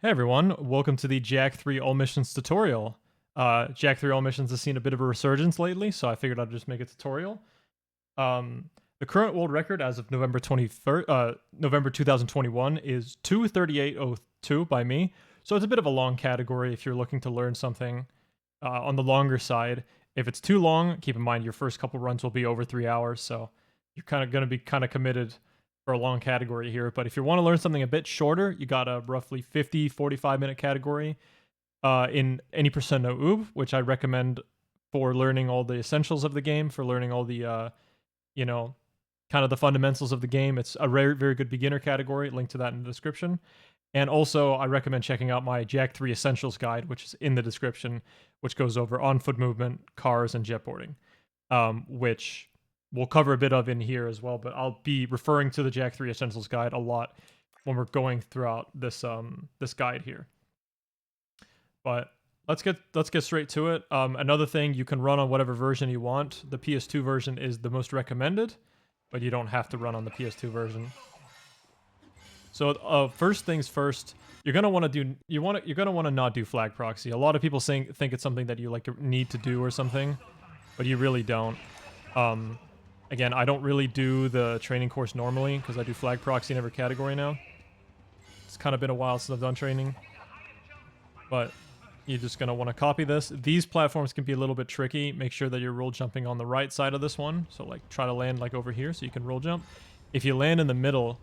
Hey everyone, welcome to the Jak 3 All Missions tutorial. Jak 3 All Missions has seen a bit of a resurgence lately, so I figured I'd just make a tutorial. The current world record as of November 2021 is 2:38:02 by me, so it's a bit of a long category if you're looking to learn something on the longer side. If it's too long, keep in mind your first couple runs will be over 3 hours, so you're kind of going to be kind of committed for a long category here. But if you want to learn something a bit shorter, you got a roughly 45 minute category in any percent no oob, which I recommend for learning all the essentials of the game, for learning all the kind of the fundamentals of the game. It's a very, very good beginner category. Link to that in the description. And also, I recommend checking out my Jak 3 Essentials guide, which is in the description, which goes over on-foot movement, cars, and jetboarding, which we'll cover a bit of in here as well, but I'll be referring to the Jak 3 Essentials guide a lot when we're going throughout this this guide here. But let's get straight to it. Another thing, you can run on whatever version you want. The PS2 version is the most recommended, but you don't have to run on the PS2 version. So first things first, you're gonna want to not do flag proxy. A lot of people think it's something that you need to do or something, but you really don't. Again, I don't really do the training course normally because I do flag proxy in every category now. It's kind of been a while since I've done training. But you're just going to want to copy this. These platforms can be a little bit tricky. Make sure that you're roll jumping on the right side of this one. So try to land over here so you can roll jump. If you land in the middle,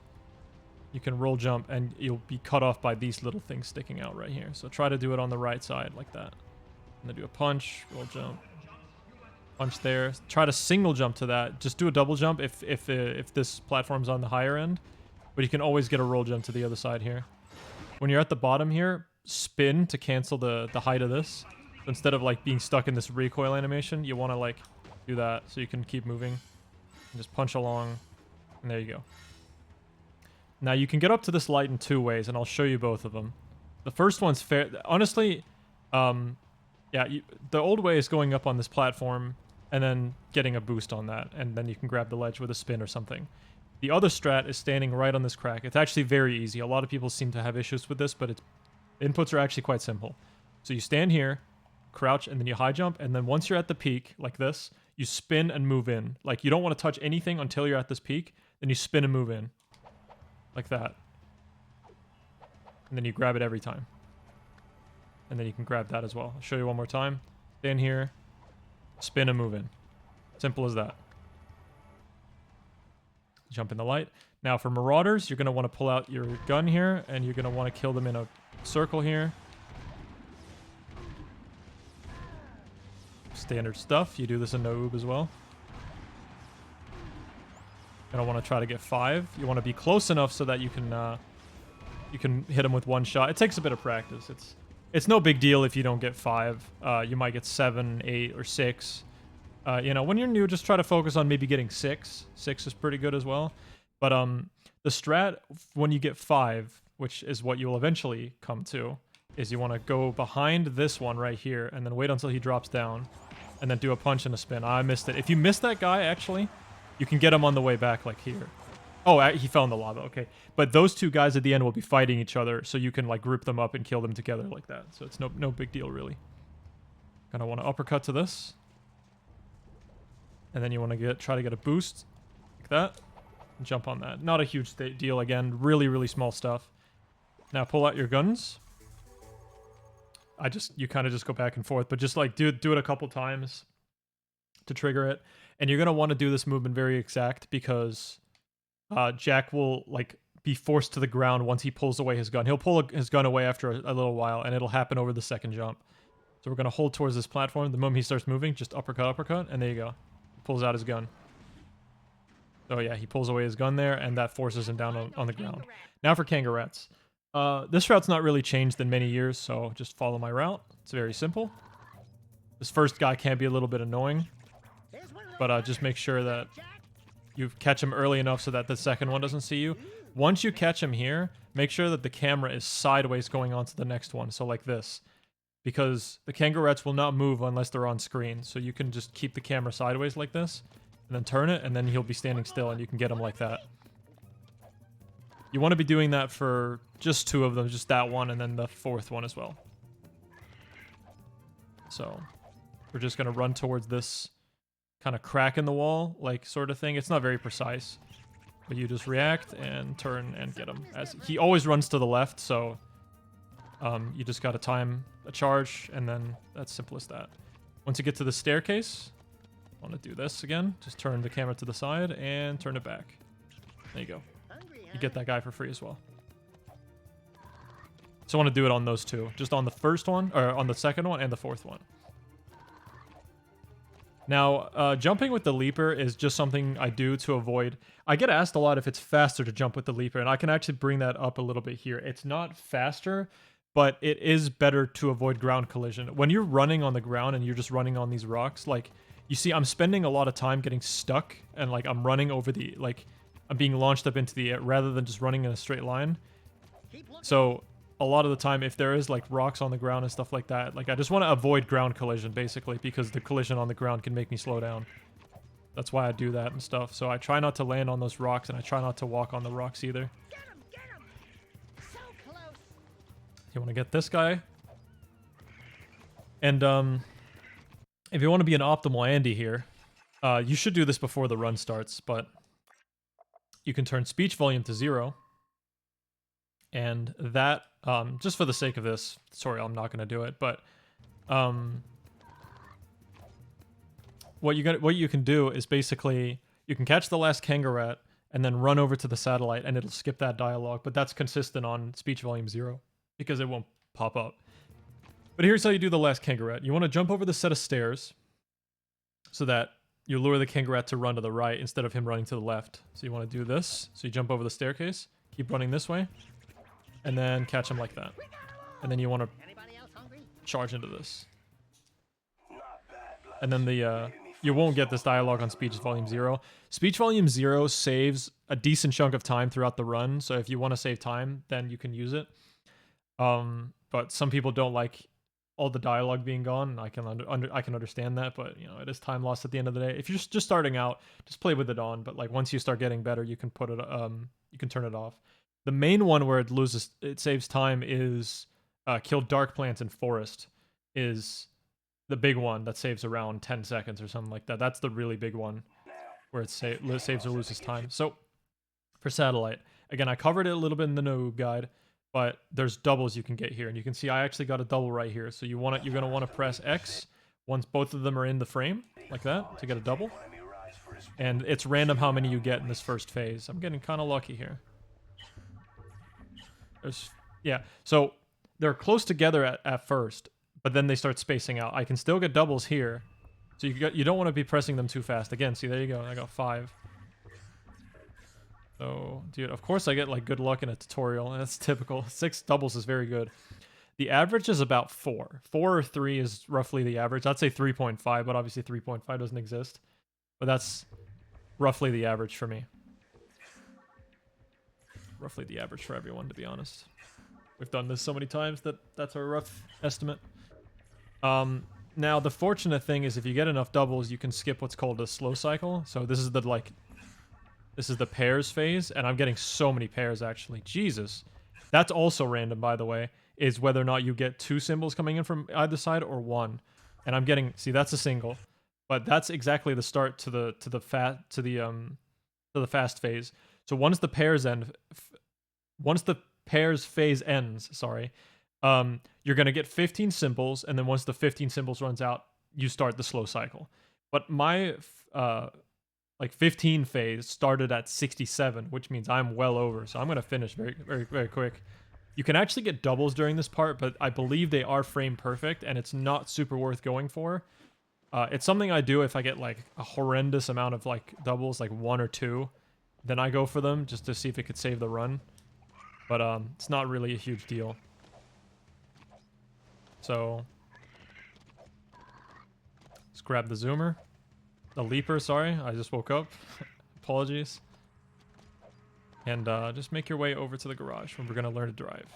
you can roll jump and you'll be cut off by these little things sticking out right here. So try to do it on the right side like that. And then do a punch, roll jump. Punch there. Try to single jump to that. Just do a double jump if this platform's on the higher end. But you can always get a roll jump to the other side here. When you're at the bottom here, spin to cancel the height of this. So instead of being stuck in this recoil animation, you want to do that so you can keep moving. And just punch along. And there you go. Now you can get up to this light in two ways, and I'll show you both of them. The first one's fair. Honestly, yeah, the old way is going up on this platform and then getting a boost on that, and then you can grab the ledge with a spin or something. The other strat is standing right on this crack. It's actually very easy. A lot of people seem to have issues with this, but inputs are actually quite simple. So you stand here, crouch, and then you high jump, and then once you're at the peak, like this, you spin and move in. You don't want to touch anything until you're at this peak, then you spin and move in. Like that. And then you grab it every time. And then you can grab that as well. I'll show you one more time. Stand here, spin and move in. Simple as that. Jump in the light. Now for Marauders, you're going to want to pull out your gun here, and you're going to want to kill them in a circle here. Standard stuff. You do this in no oob as well. You're going to want to try to get 5. You want to be close enough so that you can hit them with one shot. It takes a bit of practice. It's no big deal if you don't get 5. You might get 7, 8, or 6. When you're new, just try to focus on maybe getting 6. 6 is pretty good as well. But the strat, when you get 5, which is what you will eventually come to, is you want to go behind this one right here, and then wait until he drops down, and then do a punch and a spin. I missed it. If you miss that guy, actually, you can get him on the way back, like here. Oh, he fell in the lava, okay. But those two guys at the end will be fighting each other, so you can group them up and kill them together like that. So it's no big deal, really. Gonna want to uppercut to this. And then you want to try to get a boost, like that. And jump on that. Not a huge deal, again. Really, really small stuff. Now pull out your guns. You kind of just go back and forth, but just do it a couple times to trigger it. And you're gonna want to do this movement very exact because Jak will be forced to the ground once he pulls away his gun. He'll pull his gun away after a little while, and it'll happen over the second jump. So we're gonna hold towards this platform. The moment he starts moving, just uppercut, and there you go. He pulls out his gun. So yeah, he pulls away his gun there, and that forces him down on the ground. Now for Kanga Rats. This route's not really changed in many years, so just follow my route. It's very simple. This first guy can be a little bit annoying, but just make sure that you catch him early enough so that the second one doesn't see you. Once you catch him here, make sure that the camera is sideways going on to the next one, so like this. Because the Kanga Rats will not move unless they're on screen, so you can just keep the camera sideways like this, and then turn it, and then he'll be standing still, and you can get him like that. You want to be doing that for just 2 of them, just that one, and then the 4th one as well. So we're just going to run towards this kind of crack in the wall, like sort of thing. It's not very precise, but you just react and turn and get him. As he always runs to the left, so you just got to time a charge, and then that's simple as that. Once you get to the staircase, I want to do this again. Just turn the camera to the side and turn it back. There you go. You get that guy for free as well. So I want to do it on those 2. Just on the first one, or on the second one, and the 4th one. Now, jumping with the leaper is just something I do to avoid... I get asked a lot if it's faster to jump with the leaper, and I can actually bring that up a little bit here. It's not faster, but it is better to avoid ground collision. When you're running on the ground and you're just running on these rocks, like, you see, I'm spending a lot of time getting stuck, and, like, I'm running over the... like, I'm being launched up into the air rather than just running in a straight line. So a lot of the time, if there is like rocks on the ground and stuff like that, like I just want to avoid ground collision basically, because the collision on the ground can make me slow down. That's why I do that and stuff. So I try not to land on those rocks, and I try not to walk on the rocks either. Get him. So close. You want to get this guy. And if you want to be an optimal Andy here, you should do this before the run starts, but you can turn speech volume to 0. And that, just for the sake of this tutorial, I'm not going to do it, but what you can do is basically, you can catch the last Kanga Rat and then run over to the satellite, and it'll skip that dialogue, but that's consistent on speech volume 0, because it won't pop up. But here's how you do the last Kanga Rat. You want to jump over the set of stairs so that you lure the Kanga Rat to run to the right instead of him running to the left. So you want to do this. So you jump over the staircase, keep running this way, and then catch him like that. And then you want to charge into this. And then the you won't get this dialogue on speech volume 0. Speech volume 0 saves a decent chunk of time throughout the run, so if you want to save time, then you can use it. But some people don't like all the dialogue being gone, and I can understand that, but you know, it is time lost at the end of the day. If you're just starting out, just play with it on, but like once you start getting better, you can put it you can turn it off. The main one where it saves time is kill dark plants in forest, is the big one that saves around 10 seconds or something like that. That's the really big one where it saves or loses time. So for satellite, again, I covered it a little bit in the noob guide, but there's doubles you can get here, and you can see I actually got a double right here. So you're gonna want to press X once both of them are in the frame, like that, to get a double. And it's random how many you get in this first phase. I'm getting kind of lucky here. Yeah, so they're close together at first, but then they start spacing out. I can still get doubles here, so you don't want to be pressing them too fast. Again, see, there you go. I got 5. So, dude, of course I get like good luck in a tutorial, and that's typical. 6 doubles is very good. The average is about 4. 4 or 3 is roughly the average. I'd say 3.5, but obviously 3.5 doesn't exist. But that's roughly the average for me. Roughly the average for everyone, to be honest. We've done this so many times that that's our rough estimate. Now, the fortunate thing is if you get enough doubles, you can skip what's called a slow cycle. So this is the pairs phase, and I'm getting so many pairs, actually. Jesus. That's also random, by the way, is whether or not you get 2 symbols coming in from either side or 1. And I'm getting, see, that's a single. But that's exactly the start to the fast phase. So once the pairs phase ends, sorry, you're going to get 15 symbols, and then once the 15 symbols runs out, you start the slow cycle. But my 15 phase started at 67, which means I'm well over. So I'm going to finish very, very, very quick. You can actually get doubles during this part, but I believe they are frame perfect, and it's not super worth going for. It's something I do if I get like a horrendous amount of like doubles, like 1 or 2. Then I go for them just to see if it could save the run. But it's not really a huge deal. So let's grab the zoomer. The leaper, sorry. I just woke up. Apologies. And just make your way over to the garage when we're going to learn to drive.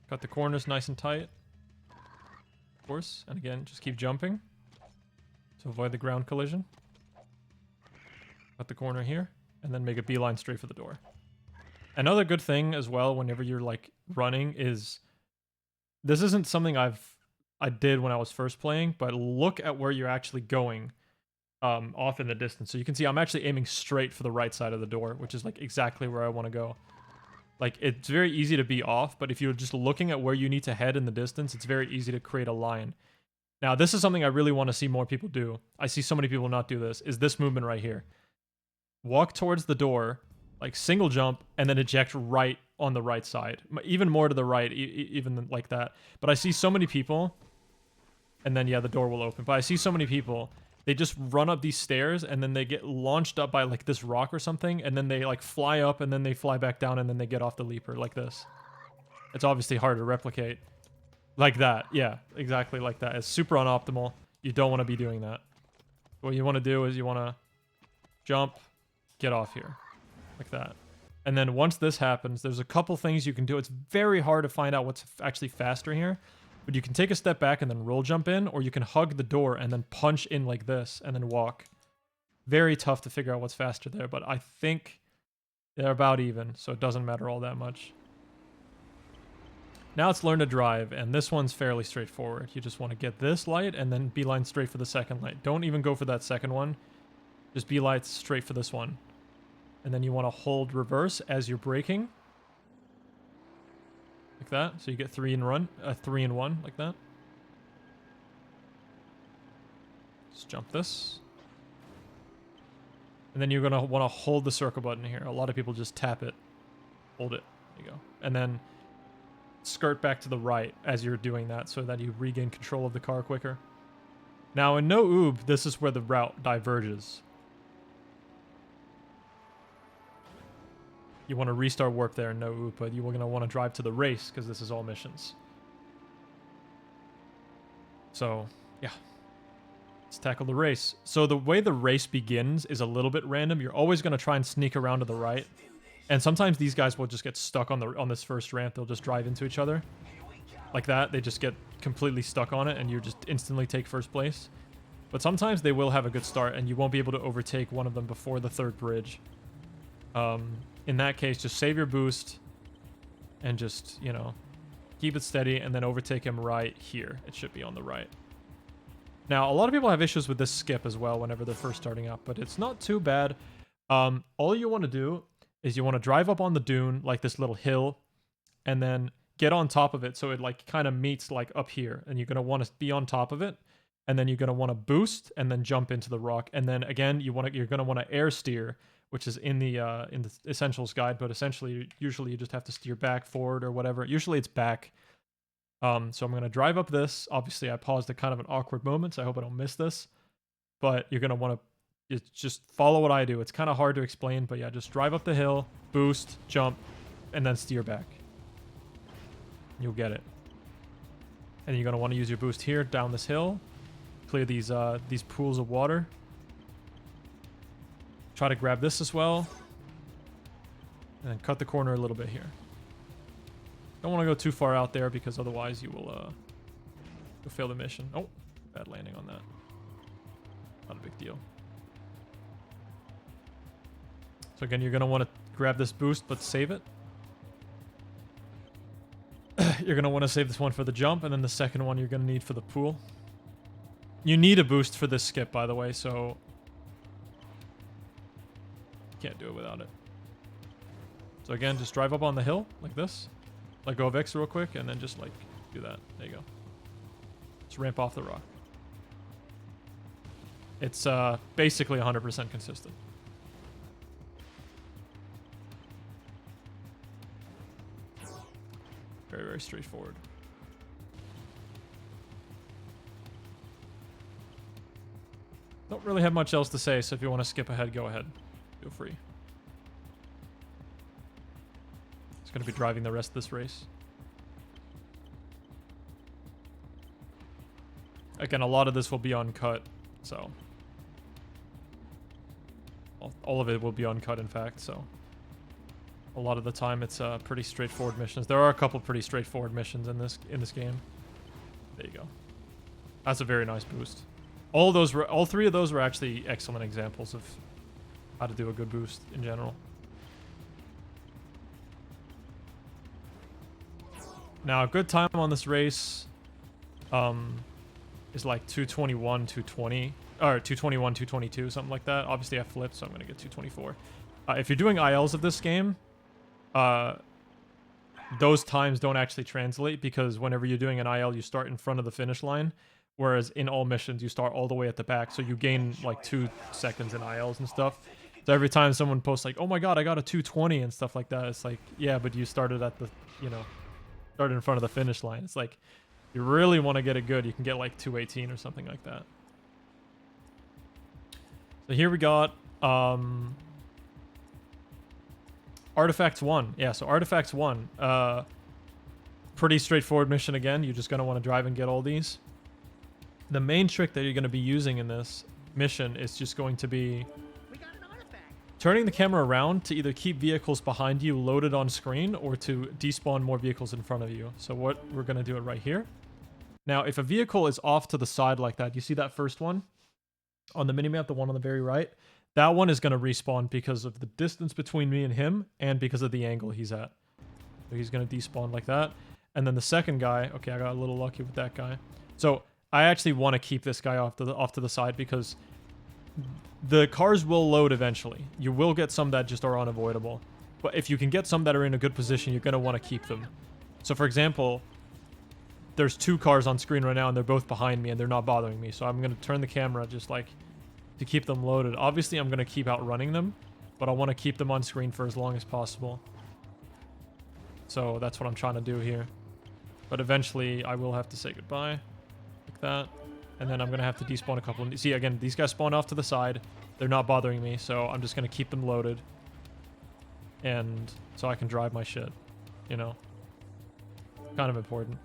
Got the corners nice and tight. Of course. And again, just keep jumping to avoid the ground collision. Got the corner here. and then make a beeline straight for the door. Another good thing as well, whenever you're like running, is this isn't something I did when I was first playing, but look at where you're actually going off in the distance. So you can see I'm actually aiming straight for the right side of the door, which is like exactly where I want to go. Like, it's very easy to be off, but if you're just looking at where you need to head in the distance, it's very easy to create a line. Now, this is something I really want to see more people do. I see so many people not do this, is this movement right here. Walk towards the door, like single jump, and then eject right on the right side. Even more to the right, even like that. But I see so many people, and then, yeah, the door will open. But I see so many people, they just run up these stairs, and then they get launched up by, like, this rock or something, and then they, like, fly up, and then they fly back down, and then they get off the leaper, like this. It's obviously hard to replicate. Like that, yeah, exactly like that. It's super unoptimal. You don't want to be doing that. What you want to do is you want to jump, get off here, like that. And then once this happens, there's a couple things you can do. It's very hard to find out what's actually faster here, but you can take a step back and then roll jump in, or you can hug the door and then punch in like this and then walk. Very tough to figure out what's faster there, but I think they're about even, so it doesn't matter all that much. Now it's learn to drive, and this one's fairly straightforward. You just want to get this light and then beeline straight for the second light. Don't even go for that second one. Just beeline straight for this one. And then you want to hold reverse as you're braking. Like that. So you get 3 in 1, like that. Just jump this. And then you're going to want to hold the circle button here. A lot of people just tap it. Hold it. There you go. And then skirt back to the right as you're doing that so that you regain control of the car quicker. Now in no oob, this is where the route diverges. You want to restart warp there in no oob, but you're going to want to drive to the race because this is all missions. So, yeah. Let's tackle the race. So the way the race begins is a little bit random. You're always going to try and sneak around to the right. And sometimes these guys will just get stuck on this first ramp. They'll just drive into each other. Like that. They just get completely stuck on it and you just instantly take first place. But sometimes they will have a good start and you won't be able to overtake one of them before the third bridge. In that case, just save your boost and just, you know, keep it steady and then overtake him right here. It should be on the right. Now, a lot of people have issues with this skip as well whenever they're first starting up, but it's not too bad. All you want to do is you want to drive up on the dune, like this little hill, and then get on top of it so it like kind of meets like up here, and you're going to want to be on top of it, and then you're going to want to boost and then jump into the rock, and then again you're going to want to air steer, which is in the essentials guide, but essentially usually you just have to steer back, forward, or whatever. Usually it's back. So I'm going to drive up this. Obviously I paused at kind of an awkward moment, so I hope I don't miss this, but you're going to want to just follow what I do. It's kind of hard to explain, but yeah, just drive up the hill, boost, jump, and then steer back. You'll get it. And you're going to want to use your boost here, down this hill, clear these pools of water. Try to grab this as well. And then cut the corner a little bit here. Don't want to go too far out there because otherwise you will you'll fail the mission. Oh, bad landing on that. Not a big deal. So again, you're going to want to grab this boost, but save it. You're going to want to save this one for the jump, and then the second one you're going to need for the pool. You need a boost for this skip, by the way, so you can't do it without it. So again, just drive up on the hill, like this. Let go of X real quick, and then just, like, do that. There you go. Just ramp off the rock. It's basically 100% consistent. Very, very straightforward. Don't really have much else to say, so if you want to skip ahead, go ahead. Feel free. It's going to be driving the rest of this race. Again, a lot of this will be uncut, so... all of it will be uncut, in fact, so... a lot of the time, it's pretty straightforward missions. There are a couple pretty straightforward missions in this game. There you go. That's a very nice boost. All three of those were actually excellent examples of how to do a good boost in general. Now, a good time on this race is like 221, 220, or 221, 222, something like that. Obviously, I flipped, so I'm going to get 224. If you're doing ILs of this game, those times don't actually translate because whenever you're doing an IL, you start in front of the finish line, whereas in all missions, you start all the way at the back, so you gain like 2 seconds in ILs and stuff. So every time someone posts like, oh my god, I got a 220 and stuff like that, it's like, yeah, but you started at the, you know, started in front of the finish line. It's like, you really want to get it good, you can get like 218 or something like that. So here we got Artifacts 1. Yeah, so Artifacts 1. Pretty straightforward mission again. You're just going to want to drive and get all these. The main trick that you're going to be using in this mission is just going to be turning the camera around to either keep vehicles behind you loaded on screen or to despawn more vehicles in front of you. So what we're going to do it right here. Now, if a vehicle is off to the side like that, you see that first one on the minimap, the one on the very right? That one is going to respawn because of the distance between me and him and because of the angle he's at. So he's going to despawn like that. And then the second guy, okay, I got a little lucky with that guy. So I actually want to keep this guy off to the side because the cars will load eventually. You will get some that just are unavoidable. But if you can get some that are in a good position, you're going to want to keep them. So for example, there's 2 cars on screen right now and they're both behind me and they're not bothering me. So I'm going to turn the camera just like to keep them loaded. Obviously, I'm going to keep outrunning them, but I want to keep them on screen for as long as possible. So that's what I'm trying to do here. But eventually, I will have to say goodbye. Like that. And then I'm going to have to despawn a couple. See, again, these guys spawn off to the side. They're not bothering me, so I'm just going to keep them loaded. And so I can drive my shit. You know? Kind of important.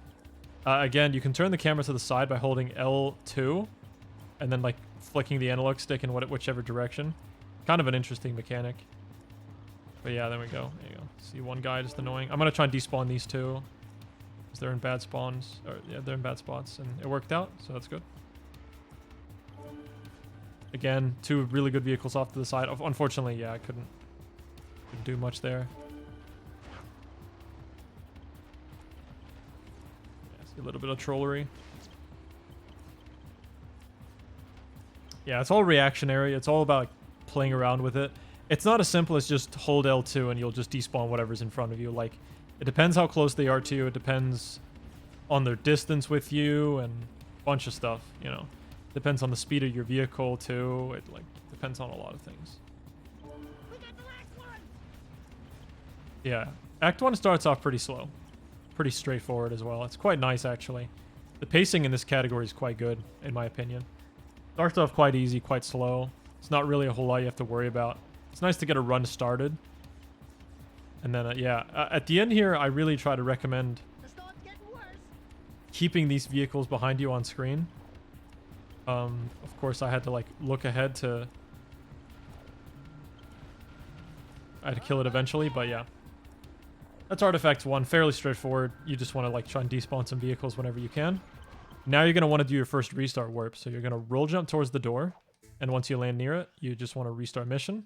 Again, you can turn the camera to the side by holding L2. And then, like, flicking the analog stick in whichever direction. Kind of an interesting mechanic. But yeah, there we go. There you go. See one guy just annoying. I'm going to try and despawn these 2. Because they're in bad spawns. Or, yeah, they're in bad spots. And it worked out, so that's good. Again, 2 really good vehicles off to the side. Unfortunately, yeah, I couldn't do much there. Yeah, see a little bit of trollery. Yeah, it's all reactionary. It's all about playing around with it. It's not as simple as just hold L2 and you'll just despawn whatever's in front of you. Like, it depends how close they are to you. It depends on their distance with you and a bunch of stuff, you know. Depends on the speed of your vehicle, too. It, like, depends on a lot of things. We got the last one. Yeah. Act 1 starts off pretty slow. Pretty straightforward as well. It's quite nice, actually. The pacing in this category is quite good, in my opinion. Starts off quite easy, quite slow. It's not really a whole lot you have to worry about. It's nice to get a run started. And then, yeah, at the end here, I really try to recommend The storm's getting worse. keeping these vehicles behind you on screen. Of course, I had to, like, look ahead to... I had to kill it eventually, but yeah. That's Artifacts 1. Fairly straightforward. You just want to, like, try and despawn some vehicles whenever you can. Now you're going to want to do your first restart warp. So you're going to roll jump towards the door. And once you land near it, you just want to restart mission.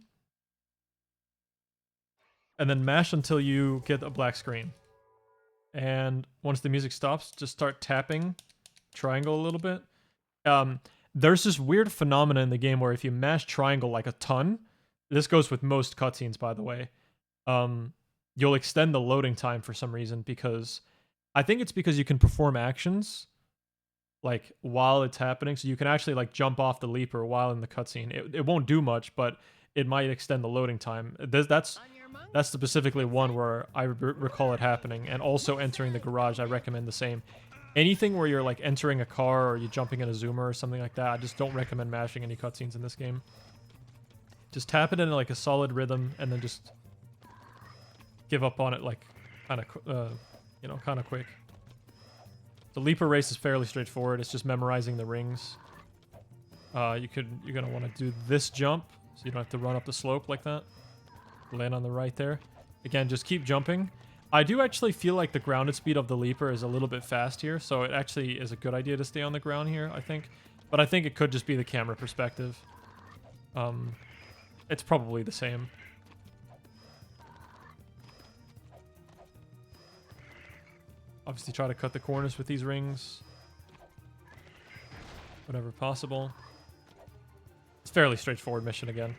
And then mash until you get a black screen. And once the music stops, just start tapping triangle a little bit. There's this weird phenomenon in the game where if you mash triangle like a ton, this goes with most cutscenes, by the way, you'll extend the loading time for some reason because I think it's because you can perform actions like while it's happening, so you can actually like jump off the leaper while in the cutscene. It won't do much, but it might extend the loading time. That's specifically one where I recall it happening, and also entering the garage. I recommend the same. Anything where you're like entering a car or you're jumping in a zoomer or something like that, I just don't recommend mashing any cutscenes in this game. Just tap it in like a solid rhythm and then just give up on it like kind of, you know, kind of quick. The leaper race is fairly straightforward. It's just memorizing the rings. You're gonna want to do this jump so you don't have to run up the slope like that. Land on the right there. Again, just keep jumping. I do actually feel like the grounded speed of the leaper is a little bit fast here, so it actually is a good idea to stay on the ground here, I think. But I think it could just be the camera perspective. It's probably the same. Obviously try to cut the corners with these rings. Whatever possible. It's a fairly straightforward mission again.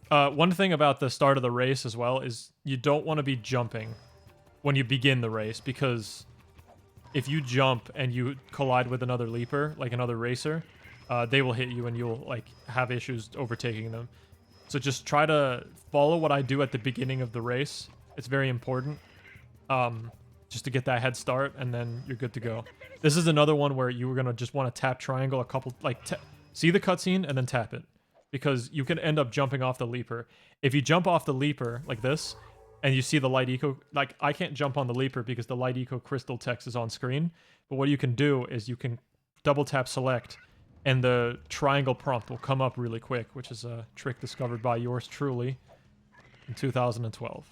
One thing about the start of the race as well is you don't want to be jumping when you begin the race, because if you jump and you collide with another leaper, like another racer, they will hit you and you'll like have issues overtaking them. So just try to follow what I do at the beginning of the race. It's very important. Just to get that head start, and then you're good to go. This is another one where you were gonna just want to tap triangle a couple, like see the cutscene and then tap it, because you can end up jumping off the leaper. If you jump off the leaper like this, and you see the light eco, like I can't jump on the leaper because the light eco crystal text is on screen. But what you can do is you can double tap select, and the triangle prompt will come up really quick, which is a trick discovered by yours truly in 2012.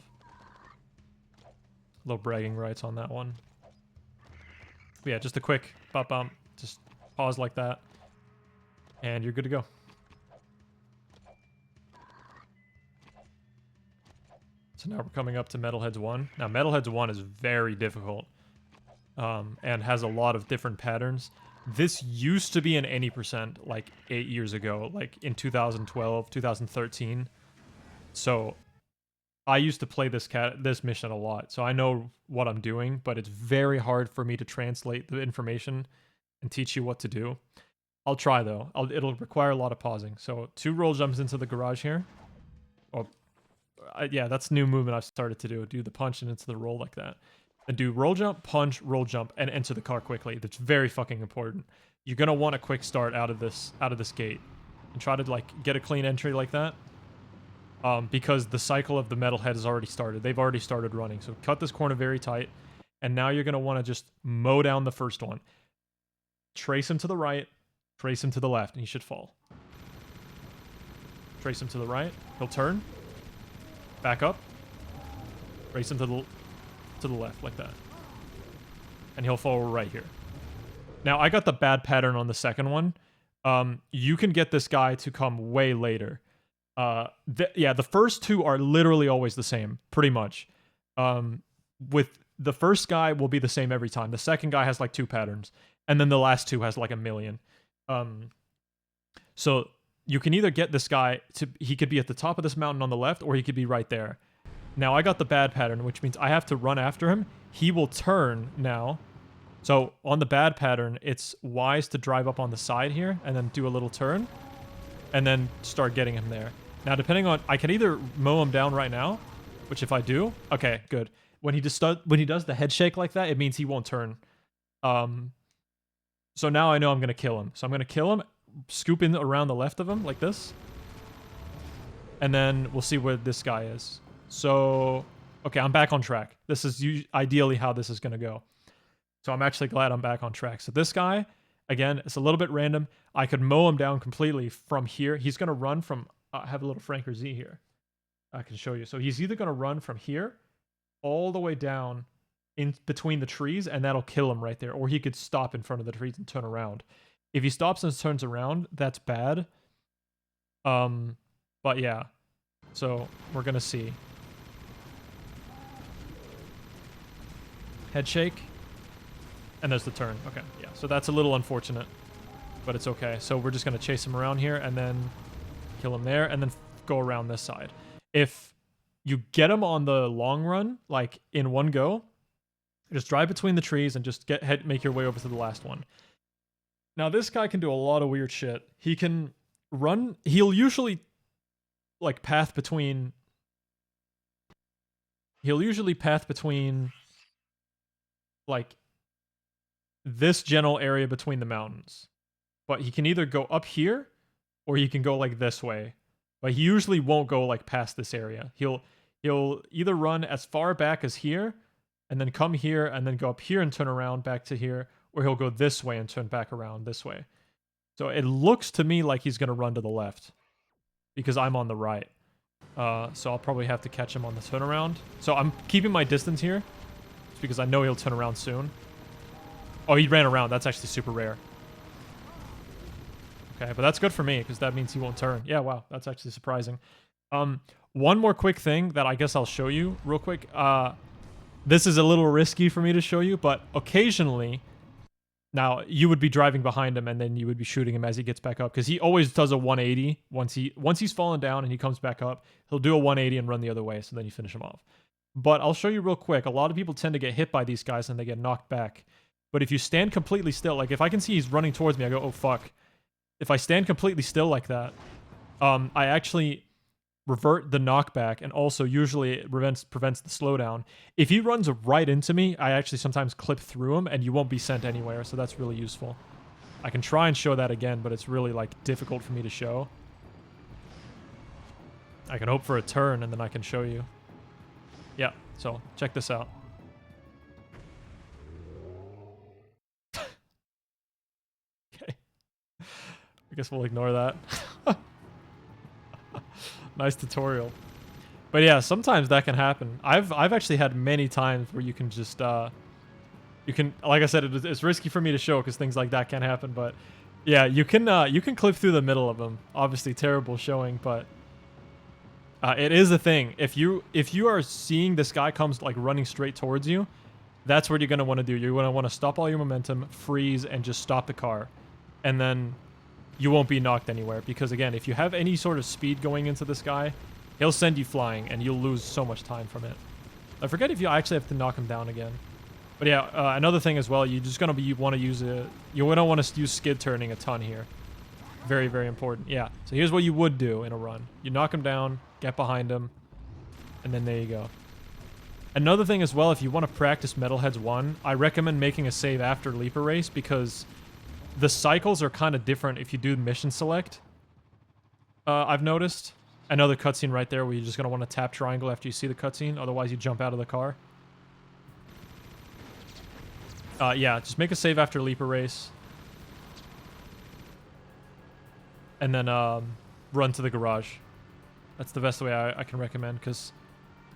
Low bragging rights on that one. But yeah, just a quick bop bump. Just pause like that. And you're good to go. So now we're coming up to Metalheads 1. Now, Metalheads 1 is very difficult. And has a lot of different patterns. This used to be an any percent like 8 years ago. Like in 2012, 2013. So I used to play this mission a lot, so I know what I'm doing, but it's very hard for me to translate the information and teach you what to do. I'll try, though. It'll require a lot of pausing. So 2 roll jumps into the garage here. Oh, yeah, that's new movement I've started to do. Do the punch and into the roll like that. And do roll jump, punch, roll jump, and enter the car quickly. That's very fucking important. You're going to want a quick start out of this gate. And try to, like, get a clean entry like that. Because the cycle of the metalhead has already started. They've already started running. So cut this corner very tight. And now you're going to want to just mow down the first one. Trace him to the right. Trace him to the left. And he should fall. Trace him to the right. He'll turn. Back up. Trace him to the left like that. And he'll fall right here. Now, I got the bad pattern on the second one. You can get this guy to come way later. Yeah, the first 2 are literally always the same, pretty much. With the first guy will be the same every time. The second guy has like 2 patterns, and then the last 2 has like a million. So you can either get this guy to, he could be at the top of this mountain on the left, or he could be right there. Now I got the bad pattern, which means I have to run after him. He will turn now. So on the bad pattern, it's wise to drive up on the side here and then do a little turn and then start getting him there. Now, depending on, I can either mow him down right now, which if I do, okay, good. When he does the head shake like that, it means he won't turn. So now I know I'm going to kill him. So I'm going to kill him, scoop in around the left of him like this. And then we'll see where this guy is. So, okay, I'm back on track. This is ideally how this is going to go. So I'm actually glad I'm back on track. So this guy, again, it's a little bit random. I could mow him down completely from here. He's going to run from... I have a little Franker Z here. I can show you. So he's either going to run from here all the way down in between the trees, and that'll kill him right there. Or he could stop in front of the trees and turn around. If he stops and turns around, that's bad. But yeah. So we're going to see. Head shake. And there's the turn. Okay, yeah. So that's a little unfortunate, but it's okay. So we're just going to chase him around here and then kill him there and then go around this side. If you get him on the long run, like in one go, just drive between the trees and just make your way over to the last one. Now, this guy can do a lot of weird shit. He can run. He'll usually like path between like this general area between the mountains. But he can either go up here or he can go like this way. But he usually won't go like past this area. He'll either run as far back as here and then come here and then go up here and turn around back to here, or he'll go this way and turn back around this way. So it looks to me like he's going to run to the left because I'm on the right. So I'll probably have to catch him on the turnaround. So I'm keeping my distance here just because I know he'll turn around soon. Oh, he ran around. That's actually super rare. Okay, but that's good for me because that means he won't turn. Yeah, wow, that's actually surprising. One more quick thing that I guess I'll show you real quick. This is a little risky for me to show you, but occasionally, now you would be driving behind him and then you would be shooting him as he gets back up because he always does a 180 once he's fallen down and he comes back up. He'll do a 180 and run the other way, so then you finish him off. But I'll show you real quick. A lot of people tend to get hit by these guys and they get knocked back. But if you stand completely still, like if I can see he's running towards me, I go, oh fuck. If I stand completely still like that, I actually revert the knockback, and also usually it prevents the slowdown. If he runs right into me, I actually sometimes clip through him and you won't be sent anywhere, so that's really useful. I can try and show that again, but it's really like difficult for me to show. I can hope for a turn and then I can show you. Yeah, so check this out. Okay. I guess we'll ignore that. Nice tutorial. But yeah, sometimes that can happen. I've actually had many times where you can just you can, like I said, it's risky for me to show because things like that can happen, but yeah, you can clip through the middle of them. Obviously terrible showing, but it is a thing. If you are seeing this guy comes like running straight towards you, that's what you're going to want to do. You're going to want to stop all your momentum, freeze, and just stop the car. And then you won't be knocked anywhere. Because again, if you have any sort of speed going into this guy, he'll send you flying and you'll lose so much time from it. I forget if you actually have to knock him down again. But yeah, another thing as well, you're just going to want to use you don't want to use skid turning a ton here. Very, very important. Yeah, so here's what you would do in a run. You knock him down, get behind him, and then there you go. Another thing as well, if you want to practice Metalheads 1, I recommend making a save after Leaper Race because the cycles are kind of different if you do mission select. I've noticed. Another cutscene right there where you're just going to want to tap triangle after you see the cutscene, otherwise you jump out of the car. Yeah, just make a save after Leaper Race. And then run to the garage. That's the best way I can recommend, because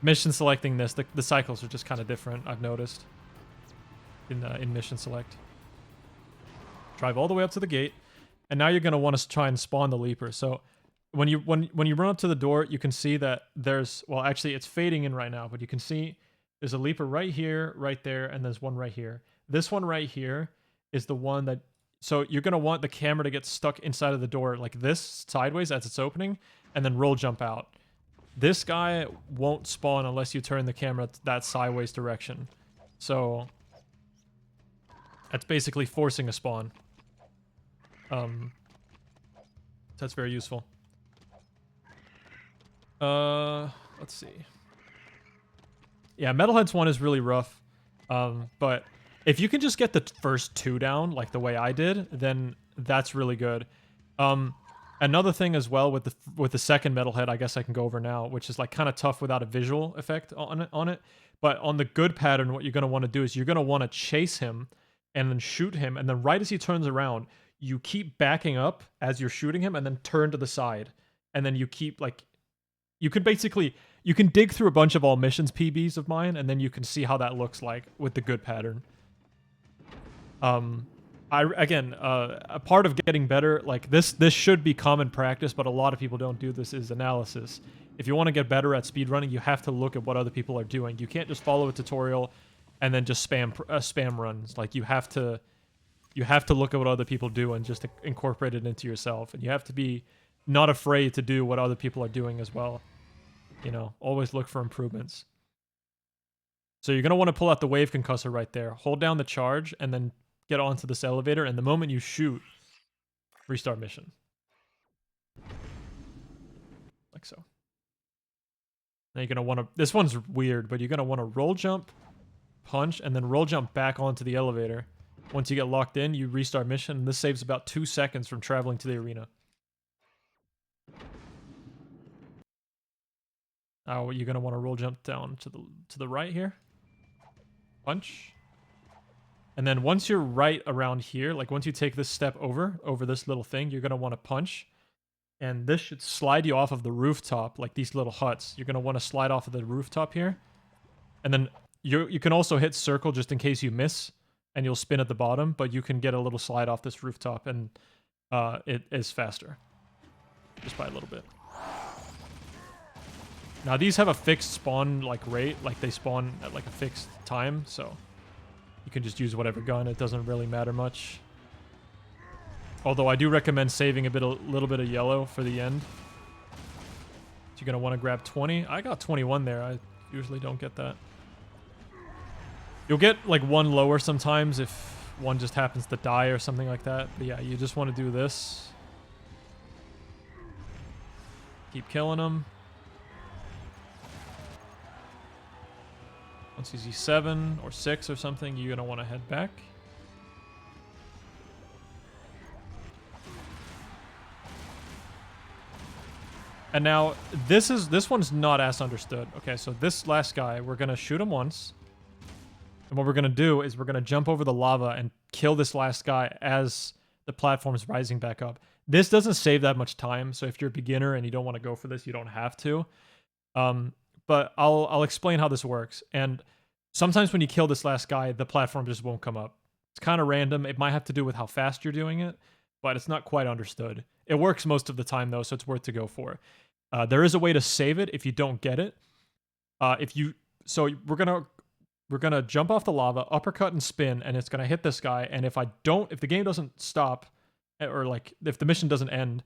mission selecting this, the cycles are just kind of different, I've noticed, in mission select. Drive all the way up to the gate, and now you're going to want to try and spawn the Leaper. So when you run up to the door, you can see that there's, well, actually it's fading in right now, but you can see there's a Leaper right here, right there, and there's one right here. This one right here is the one that, so you're going to want the camera to get stuck inside of the door like this, sideways as it's opening, and then roll jump out. This guy won't spawn unless you turn the camera that sideways direction. So that's basically forcing a spawn. That's very useful. Let's see. Yeah, Metalheads 1 is really rough. But if you can just get the first two down, like the way I did, then that's really good. Another thing as well with the second Metalhead, I guess I can go over now, which is like kind of tough without a visual effect on it. But on the good pattern, what you're going to want to do is you're going to want to chase him and then shoot him. And then right as he turns around, you keep backing up as you're shooting him and then turn to the side. And then you keep like, you can dig through a bunch of all missions PBs of mine, and then you can see how that looks like with the good pattern. A part of getting better, like this should be common practice, but a lot of people don't do this, is analysis. If you want to get better at speedrunning, you have to look at what other people are doing. You can't just follow a tutorial and then just spam runs. Like you have to look at what other people do and just incorporate it into yourself. And you have to be not afraid to do what other people are doing as well. You know, always look for improvements. So you're going to want to pull out the wave concussor right there. Hold down the charge and then get onto this elevator. And the moment you shoot, restart mission. Like so. Now you're going to want to... This one's weird, but you're going to want to roll jump, punch, and then roll jump back onto the elevator. Once you get locked in, you restart mission. And this saves about 2 seconds from traveling to the arena. Now you're going to want to roll jump down to the right here. Punch. And then once you're right around here, like once you take this step over this little thing, you're going to want to punch. And this should slide you off of the rooftop, like these little huts. You're going to want to slide off of the rooftop here. And then you can also hit circle just in case you miss, and you'll spin at the bottom, but you can get a little slide off this rooftop. And it is faster. Just by a little bit. Now these have a fixed spawn like rate, like they spawn at like a fixed time, so you can just use whatever gun. It doesn't really matter much. Although I do recommend saving a little bit of yellow for the end. So you're gonna want to grab 20. I got 21 there. I usually don't get that. You'll get like one lower sometimes if one just happens to die or something like that. But yeah, you just want to do this. Keep killing them. Once you see 7 or 6 or something, you're gonna want to head back. And now this one's not as understood. Okay, so this last guy, we're gonna shoot him once. And what we're gonna do is we're gonna jump over the lava and kill this last guy as the platform is rising back up. This doesn't save that much time, so if you're a beginner and you don't want to go for this, you don't have to. But I'll explain how this works. And sometimes when you kill this last guy, the platform just won't come up. It's kind of random. It might have to do with how fast you're doing it, but it's not quite understood. It works most of the time though, so it's worth to go for. There is a way to save it if you don't get it. So we're gonna jump off the lava, uppercut and spin, and it's gonna hit this guy. And if the game doesn't stop, or like if the mission doesn't end,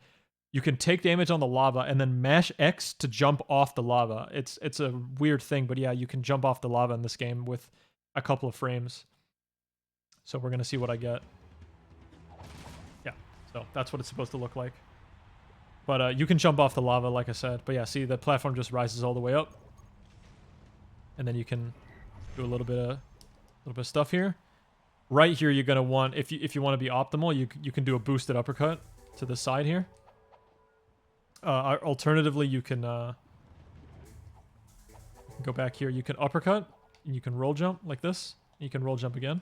you can take damage on the lava and then mash X to jump off the lava. It's a weird thing, but yeah, you can jump off the lava in this game with a couple of frames. So we're gonna see what I get. Yeah, so that's what it's supposed to look like. But you can jump off the lava, like I said. But yeah, see, the platform just rises all the way up, and then you can do a little bit of stuff here. Right here, you're gonna want, if you want to be optimal, you can do a boosted uppercut to the side here. Alternatively, you can go back here. You can uppercut, and you can roll jump like this. You can roll jump again.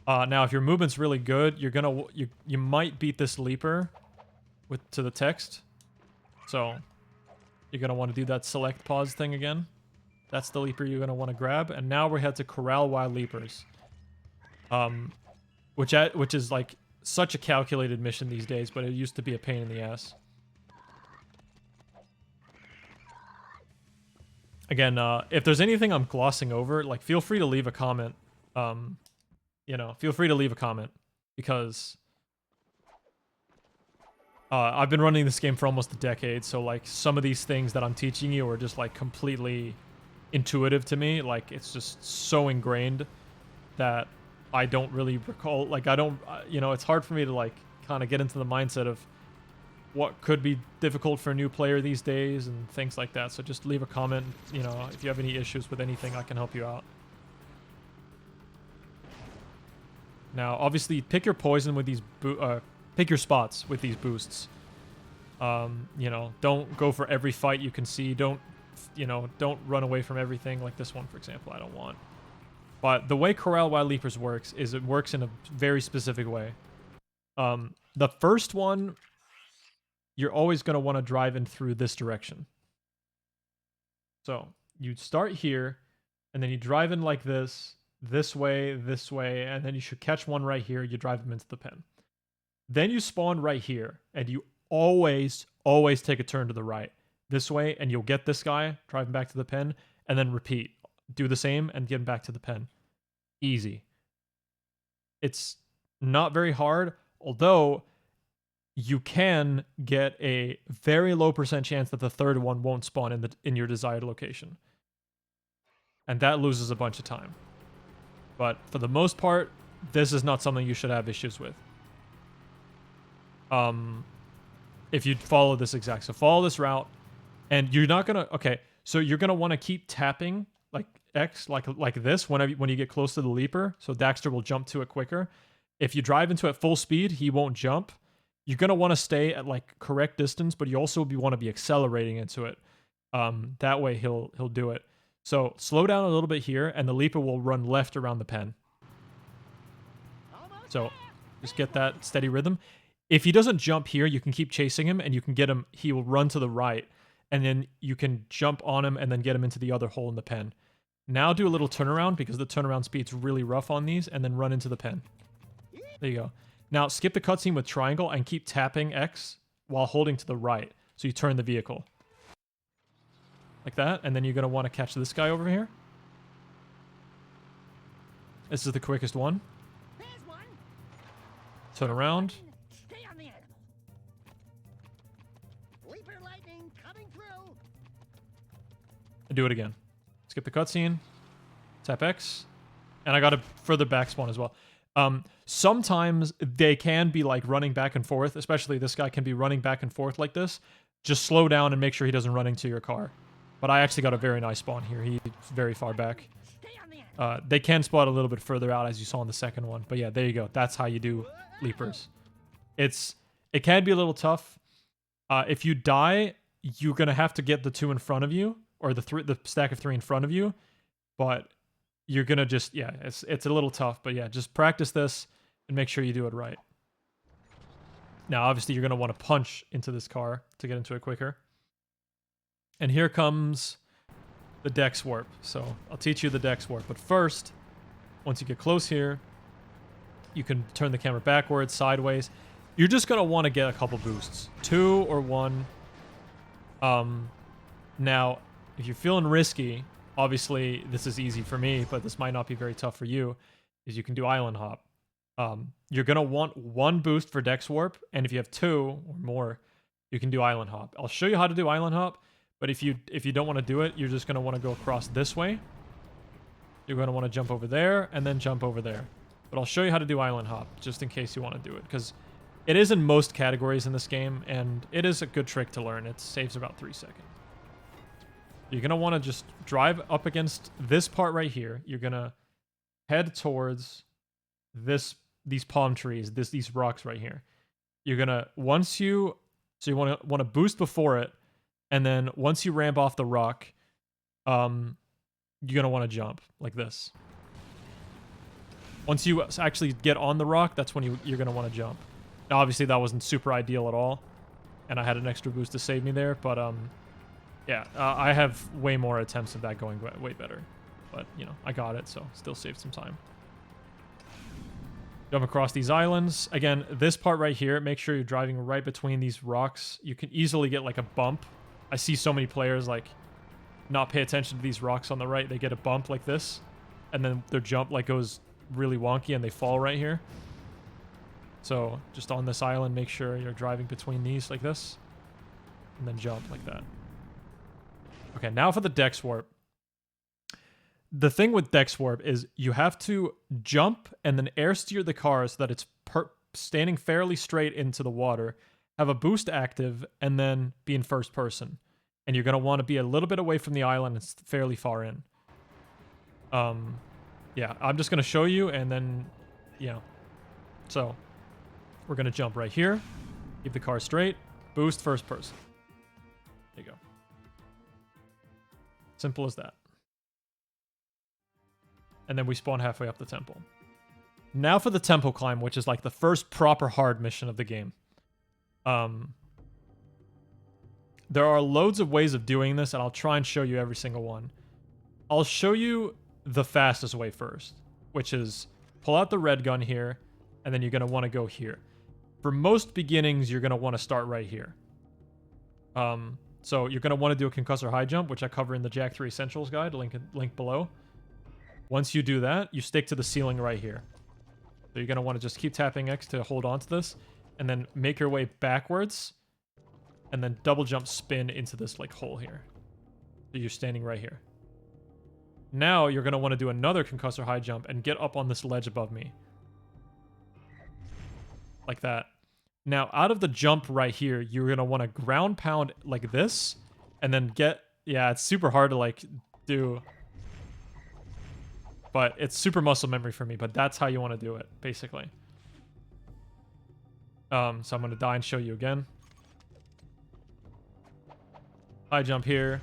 Now, if your movement's really good, you might beat this leaper to the text. So you're gonna want to do that select pause thing again. That's the leaper you're gonna want to grab. And now we head to Corral wild leapers, which is like such a calculated mission these days, but it used to be a pain in the ass. Again, if there's anything I'm glossing over, like feel free to leave a comment. Feel free to leave a comment, because I've been running this game for almost a decade, so like some of these things that I'm teaching you are just like completely intuitive to me. Like it's just so ingrained that I don't really recall, like it's hard for me to like kind of get into the mindset of what could be difficult for a new player these days and things like that. So just leave a comment, if you have any issues with anything, I can help you out. Now, obviously, pick your poison with these, pick your spots with these boosts. Don't go for every fight you can see. Don't run away from everything like this one, for example, I don't want. But the way Corral Wild Leapers works is it works in a very specific way. The first one, you're always going to want to drive in through this direction. So you start here, and then you drive in like this way, and then you should catch one right here. You drive them into the pen. Then you spawn right here, and you always take a turn to the right this way, and you'll get this guy, drive him back to the pen, and then repeat. Do the same and get him back to the pen. Easy. It's not very hard, although you can get a very low % chance that the third one won't spawn in your desired location. And that loses a bunch of time. But for the most part, this is not something you should have issues with. If you follow this so follow this route, and you're not gonna, so you're gonna want to keep tapping like X, like this when you get close to the leaper, so Daxter will jump to it quicker. If you drive into it full speed, he won't jump. You're gonna want to stay at like correct distance, but you also want to be accelerating into it. That way he'll do it. So slow down a little bit here, and the leaper will run left around the pen. So just get that steady rhythm. If he doesn't jump here, you can keep chasing him, and you can get him. He will run to the right, and then you can jump on him and then get him into the other hole in the pen. Now do a little turnaround, because the turnaround speed's really rough on these, and then run into the pen. There you go. Now, skip the cutscene with triangle and keep tapping X while holding to the right. So you turn the vehicle. Like that. And then you're going to want to catch this guy over here. This is the quickest one. There's one. Turn around. Stay on the animal. Leaper lightning coming through. And do it again. Skip the cutscene. Tap X. And I got to further back spawn as well. Sometimes they can be like running back and forth, especially this guy can be running back and forth like this. Just slow down and make sure he doesn't run into your car. But I actually got a very nice spawn here. He's very far back. Stay on the animal. They can spot a little bit further out as you saw in the second one. But yeah, there you go. That's how you do leapers. It can be a little tough. If you die, you're going to have to get the 2 in front of you, or the stack of 3 in front of you. But you're going to just, yeah, it's a little tough. But yeah, just practice this and make sure you do it right. Now, obviously, you're going to want to punch into this car to get into it quicker. And here comes the Dexz Warp. So I'll teach you the Dexz Warp. But first, once you get close here, you can turn the camera backwards, sideways. You're just going to want to get a couple boosts. 2 or 1. Now, if you're feeling risky, obviously this is easy for me, but this might not be very tough for you, is you can do Island Hop. You're going to want 1 boost for Dexz Warp, and if you have 2 or more, you can do Island Hop. I'll show you how to do Island Hop, but if you don't want to do it, you're just going to want to go across this way. You're going to want to jump over there, and then jump over there. But I'll show you how to do Island Hop, just in case you want to do it, because it is in most categories in this game, and it is a good trick to learn. It saves about 3 seconds. You're going to want to just drive up against this part right here. You're going to head towards these palm trees, these rocks right here. You're going to, so you want to boost before it, and then once you ramp off the rock, you're going to want to jump like this. Once you actually get on the rock, that's when you're going to want to jump. Now, obviously, that wasn't super ideal at all, and I had an extra boost to save me there, but yeah, I have way more attempts of that going way better. But, you know, I got it, so still saved some time. Jump across these islands. Again, this part right here, make sure you're driving right between these rocks. You can easily get, like, a bump. I see so many players, like, not pay attention to these rocks on the right. They get a bump like this, and then their jump, like, goes really wonky, and they fall right here. So, just on this island, make sure you're driving between these like this, and then jump like that. Okay, now for the Dexz Warp. The thing with Dexz Warp is you have to jump and then air steer the car so that it's standing fairly straight into the water, have a boost active, and then be in first person. And you're going to want to be a little bit away from the island. It's fairly far in. Yeah, I'm just going to show you, and then, you know. So, we're going to jump right here. Keep the car straight. Boost first person. There you go. Simple as that. And then we spawn halfway up the temple. Now for the temple climb, which is like the first proper hard mission of the game. There are loads of ways of doing this, and I'll try and show you every single one. I'll show you the fastest way first, which is pull out the red gun here, and then you're going to want to go here. For most beginnings, you're going to want to start right here. So you're going to want to do a concussor high jump, which I cover in the Jak 3 Essentials guide, link below. Once you do that, you stick to the ceiling right here. So you're going to want to just keep tapping X to hold on to this, and then make your way backwards, and then double jump spin into this like hole here. So you're standing right here. Now you're going to want to do another concussor high jump and get up on this ledge above me. Like that. Now, out of the jump right here, you're going to want to ground pound like this, and then get... Yeah, it's super hard to, like, do... But it's super muscle memory for me, but that's how you want to do it, basically. So I'm going to die and show you again. High jump here.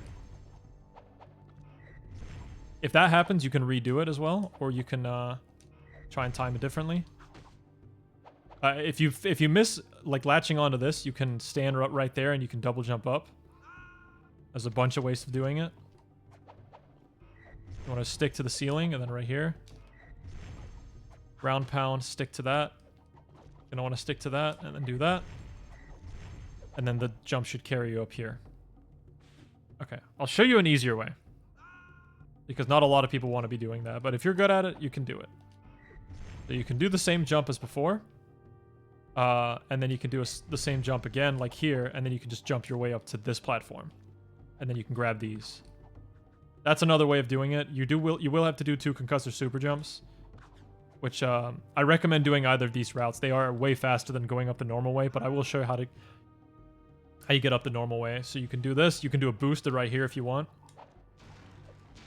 If that happens, you can redo it as well, or you can try and time it differently. If you miss, like, latching onto this, you can stand right there and you can double jump up. There's a bunch of ways of doing it. You want to stick to the ceiling, and then right here. Ground pound, stick to that. Gonna want to stick to that and then do that. And then the jump should carry you up here. Okay, I'll show you an easier way. Because not a lot of people want to be doing that, but if you're good at it, you can do it. So you can do the same jump as before. And then you can do the same jump again, like here, and then you can just jump your way up to this platform. And then you can grab these. That's another way of doing it. You will have to do 2 concussor super jumps, which I recommend doing either of these routes. They are way faster than going up the normal way, but I will show you how you get up the normal way. So you can do this. You can do a booster right here if you want.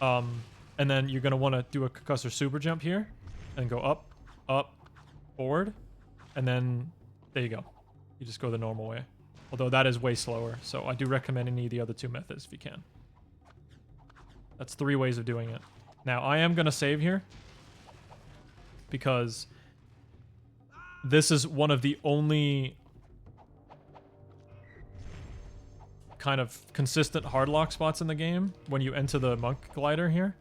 And then you're gonna want to do a concussor super jump here, and go up, up, forward, and then there you go. You just go the normal way. Although that is way slower, so I do recommend any of the other 2 methods if you can. That's 3 ways of doing it. Now, I am going to save here, because this is one of the only kind of consistent hardlock spots in the game when you enter the monk glider here.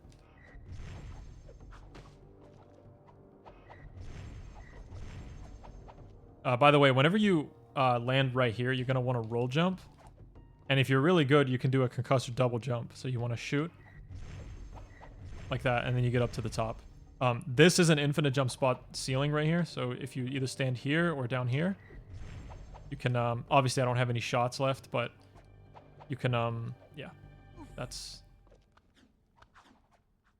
By the way, whenever you land right here, you're going to want to roll jump. And if you're really good, you can do a concussor double jump. So you want to shoot like that, and then you get up to the top. This is an infinite jump spot ceiling right here. So if you either stand here or down here, you can, obviously I don't have any shots left, but you can, yeah, that's,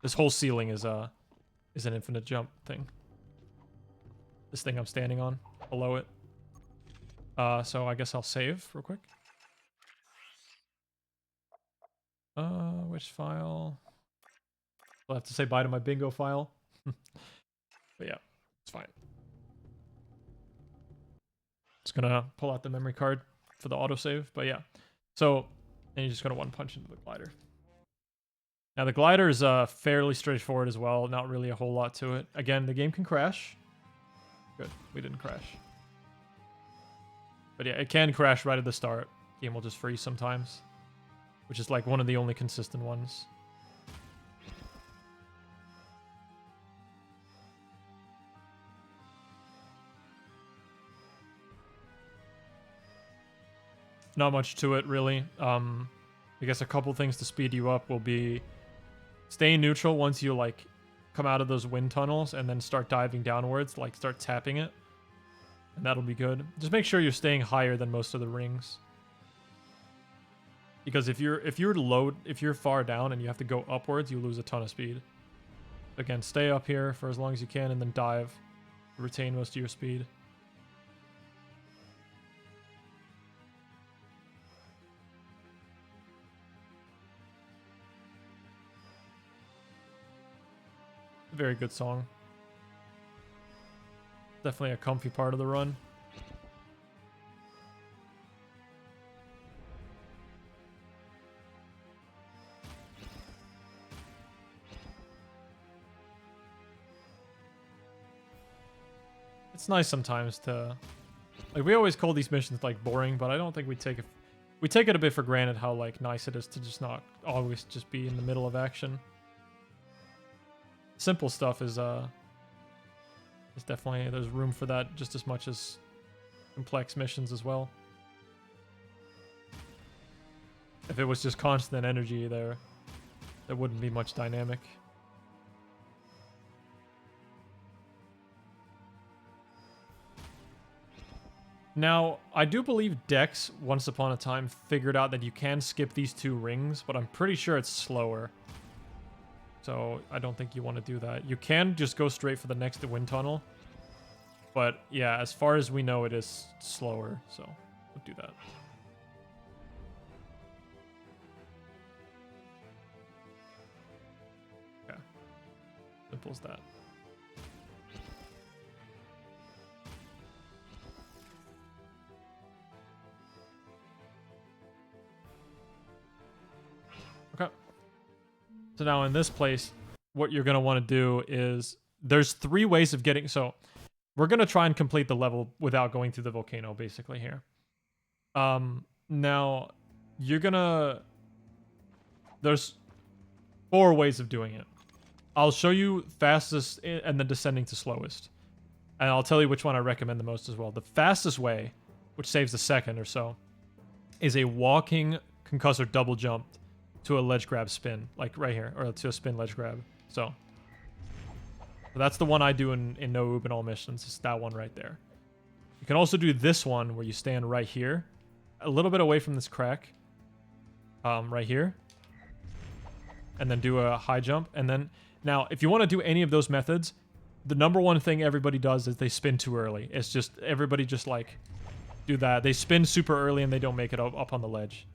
this whole ceiling is an infinite jump thing. This thing I'm standing on, below it. So I guess I'll save real quick. Which file? I'll have to say bye to my bingo file. But yeah, it's fine. Just gonna pull out the memory card for the autosave, but yeah. So, and you're just gonna one punch into the glider. Now the glider is fairly straightforward as well. Not really a whole lot to it. Again, the game can crash. Good, we didn't crash. But yeah, it can crash right at the start. Game will just freeze sometimes, which is like one of the only consistent ones. Not much to it, really. I guess a couple things to speed you up will be staying neutral once you like come out of those wind tunnels and then start diving downwards, like start tapping it. And that'll be good. Just make sure you're staying higher than most of the rings. Because if you're far down and you have to go upwards, you lose a ton of speed. Again, stay up here for as long as you can and then dive to retain most of your speed. Very good song. Definitely a comfy part of the run. It's nice sometimes to, like, we always call these missions like boring, but I don't think we take it a bit for granted how like nice it is to just not always just be in the middle of action. Simple stuff is definitely, there's room for that just as much as complex missions as well. If it was just constant energy there wouldn't be much dynamic. Now, I do believe Dexz, once upon a time, figured out that you can skip these 2 rings, but I'm pretty sure it's slower. So I don't think you want to do that. You can just go straight for the next wind tunnel. But yeah, as far as we know, it is slower. So we'll do that. Okay. Simple as that. Okay. So now in this place, what you're going to want to do is there's 3 ways of getting. So we're going to try and complete the level without going through the volcano basically here. Now you're going to, there's 4 ways of doing it. I'll show you fastest and then descending to slowest. And I'll tell you which one I recommend the most as well. The fastest way, which saves a second or so, is a walking concussor double jump to a ledge grab spin, like right here, or to a spin ledge grab. So that's the one I do in no oob and all missions. It's that one right there. You can also do this one where you stand right here, a little bit away from this crack, right here, and then do a high jump. And then now, if you want to do any of those methods, the number one thing everybody does is they spin too early. It's just everybody just like do that. They spin super early and they don't make it up on the ledge.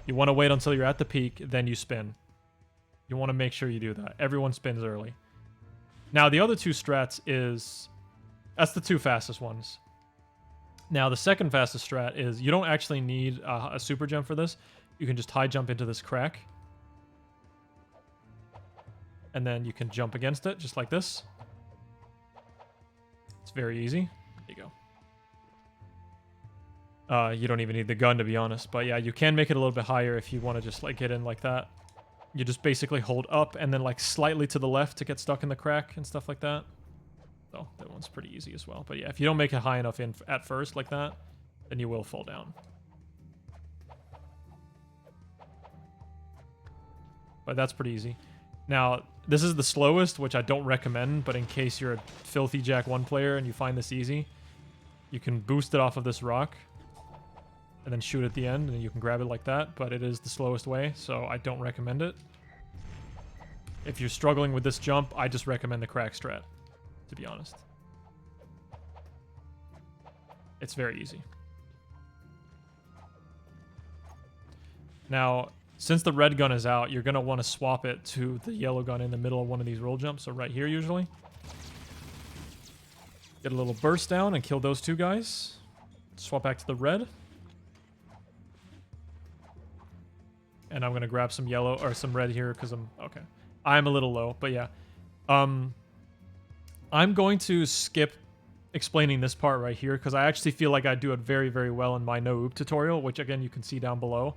You want to wait until you're at the peak, then you spin. You want to make sure you do that. Everyone spins early. Now, the other two strats is... That's the two fastest ones. Now, the second fastest strat is you don't actually need a super jump for this. You can just high jump into this crack. And then you can jump against it, just like this. It's very easy. There you go. You don't even need the gun, to be honest. But yeah, you can make it a little bit higher if you want to just like get in like that. You just basically hold up and then like slightly to the left to get stuck in the crack and stuff like that. So that one's pretty easy as well. But yeah, if you don't make it high enough in at first like that, then you will fall down. But that's pretty easy. Now, this is the slowest, which I don't recommend, but in case you're a filthy Jak 1 player and you find this easy, you can boost it off of this rock and then shoot at the end, and you can grab it like that, but it is the slowest way, so I don't recommend it. If you're struggling with this jump, I just recommend the crack strat, to be honest. It's very easy. Now, since the red gun is out, you're going to want to swap it to the yellow gun in the middle of one of these roll jumps, so right here usually. Get a little burst down and kill those two guys. Swap back to the red. And I'm going to grab some yellow, or some red here, because okay. I'm a little low, but yeah. I'm going to skip explaining this part right here, because I actually feel like I do it very, very well in my no oob tutorial, which again, you can see down below.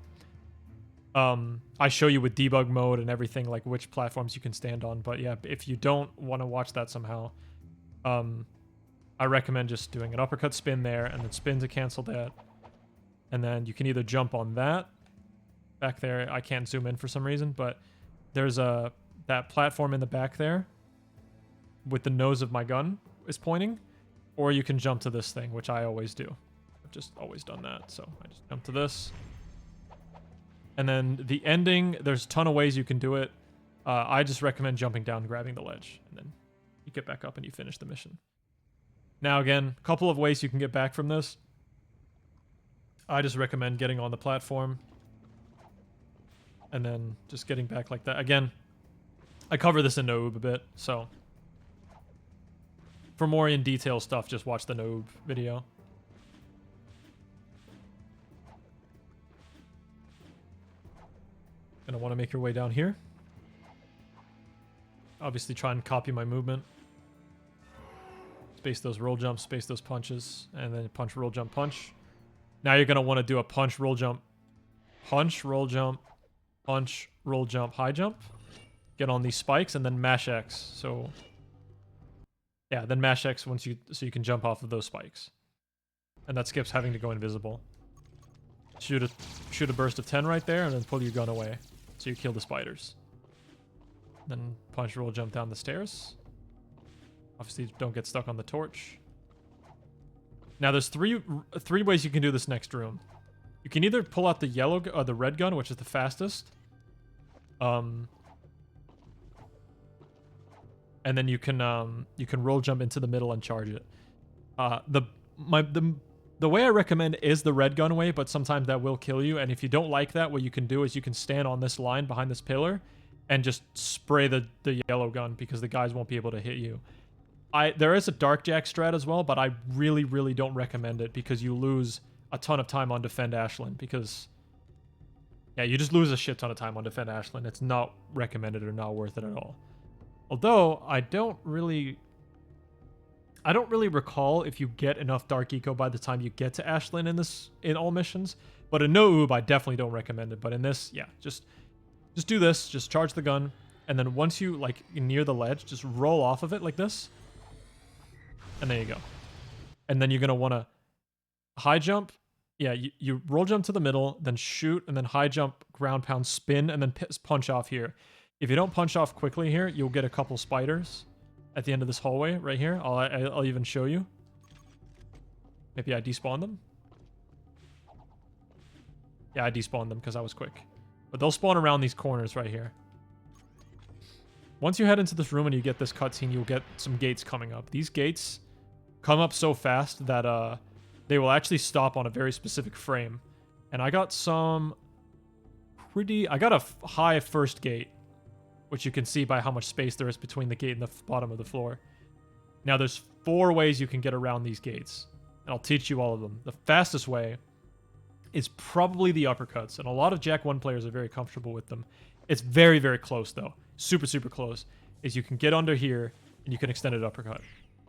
I show you with debug mode and everything, like which platforms you can stand on. But yeah, if you don't want to watch that somehow, I recommend just doing an uppercut spin there and then spin to cancel that. And then you can either jump on that back there. I can't zoom in for some reason, but there's that platform in the back there with the nose of my gun is pointing, or you can jump to this thing, which I always do. I've just always done that. So I just jump to this. And then the ending, there's a ton of ways you can do it. I just recommend jumping down and grabbing the ledge, and then you get back up and you finish the mission. Now again, a couple of ways you can get back from this. I just recommend getting on the platform and then just getting back like that. Again, I cover this in no oob a bit, so for more in detail stuff, just watch the no oob video. Gonna want to make your way down here. Obviously try and copy my movement. Space those roll jumps, space those punches, and then punch, roll jump, punch. Now you're gonna want to do a punch, roll jump, punch, roll jump, punch, roll jump, high jump. Get on these spikes and then mash X. So yeah, then mash X so you can jump off of those spikes. And that skips having to go invisible. Shoot a burst of 10 right there and then pull your gun away. So you kill the spiders. Then punch, roll, jump down the stairs. Obviously, don't get stuck on the torch. Now, there's three ways you can do this next room. You can either pull out the yellow or the red gun, which is the fastest. And then you can roll jump into the middle and charge it. The way I recommend is the red gun way, but sometimes that will kill you. And if you don't like that, what you can do is you can stand on this line behind this pillar and just spray the yellow gun, because the guys won't be able to hit you. There is a dark Jak strat as well, but I really, really don't recommend it, because you lose a ton of time on defend Ashelin, because yeah, you just lose a shit ton of time on defend Ashelin. It's not recommended or not worth it at all. Although I don't really recall if you get enough Dark Eco by the time you get to Ashelin in all missions. But in no oob, I definitely don't recommend it. But in this, yeah, just do this. Just charge the gun, and then once you like near the ledge, just roll off of it like this, And there you go. And then you're going to want to high jump. Yeah, you roll jump to the middle, then shoot, and then high jump, ground pound, spin, and then punch off here. If you don't punch off quickly here, you'll get a couple spiders at the end of this hallway right here. I'll even show you. Maybe I despawned them. Yeah, I despawned them because I was quick. But they'll spawn around these corners right here. Once you head into this room and you get this cutscene, you'll get some gates coming up. These gates come up so fast that they will actually stop on a very specific frame. And I got some I got a high first gate, which you can see by how much space there is between the gate and the bottom of the floor. Now there's 4 ways you can get around these gates, and I'll teach you all of them. The fastest way is probably the uppercuts, and a lot of Jak 1 players are very comfortable with them. It's very, very close though. Super, super close. Is you can get under here, and you can extend it uppercut.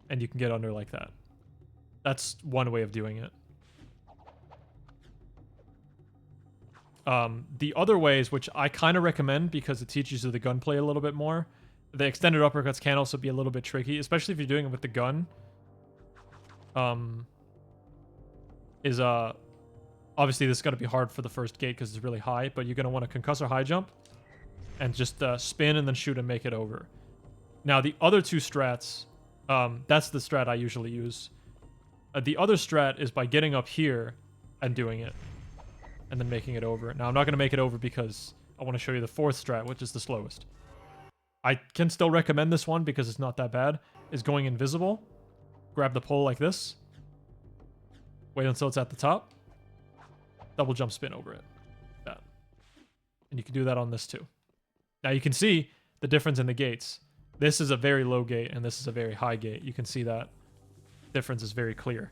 And you can get under like that. That's one way of doing it. The other ways, which I kind of recommend because it teaches you the gunplay a little bit more. The extended uppercuts can also be a little bit tricky, especially if you're doing it with the gun. Obviously this is going to be hard for the first gate because it's really high, but you're going to want to concussor high jump and just spin and then shoot and make it over. Now the other 2 strats, that's the strat I usually use. The other strat is by getting up here and doing it and then making it over. Now I'm not going to make it over because I want to show you the 4th strat, which is the slowest. I can still recommend this one because it's not that bad. Is going invisible, grab the pole like this, wait until it's at the top, double jump spin over it. That. And you can do that on this too. Now you can see the difference in the gates. This is a very low gate and this is a very high gate. You can see that difference is very clear.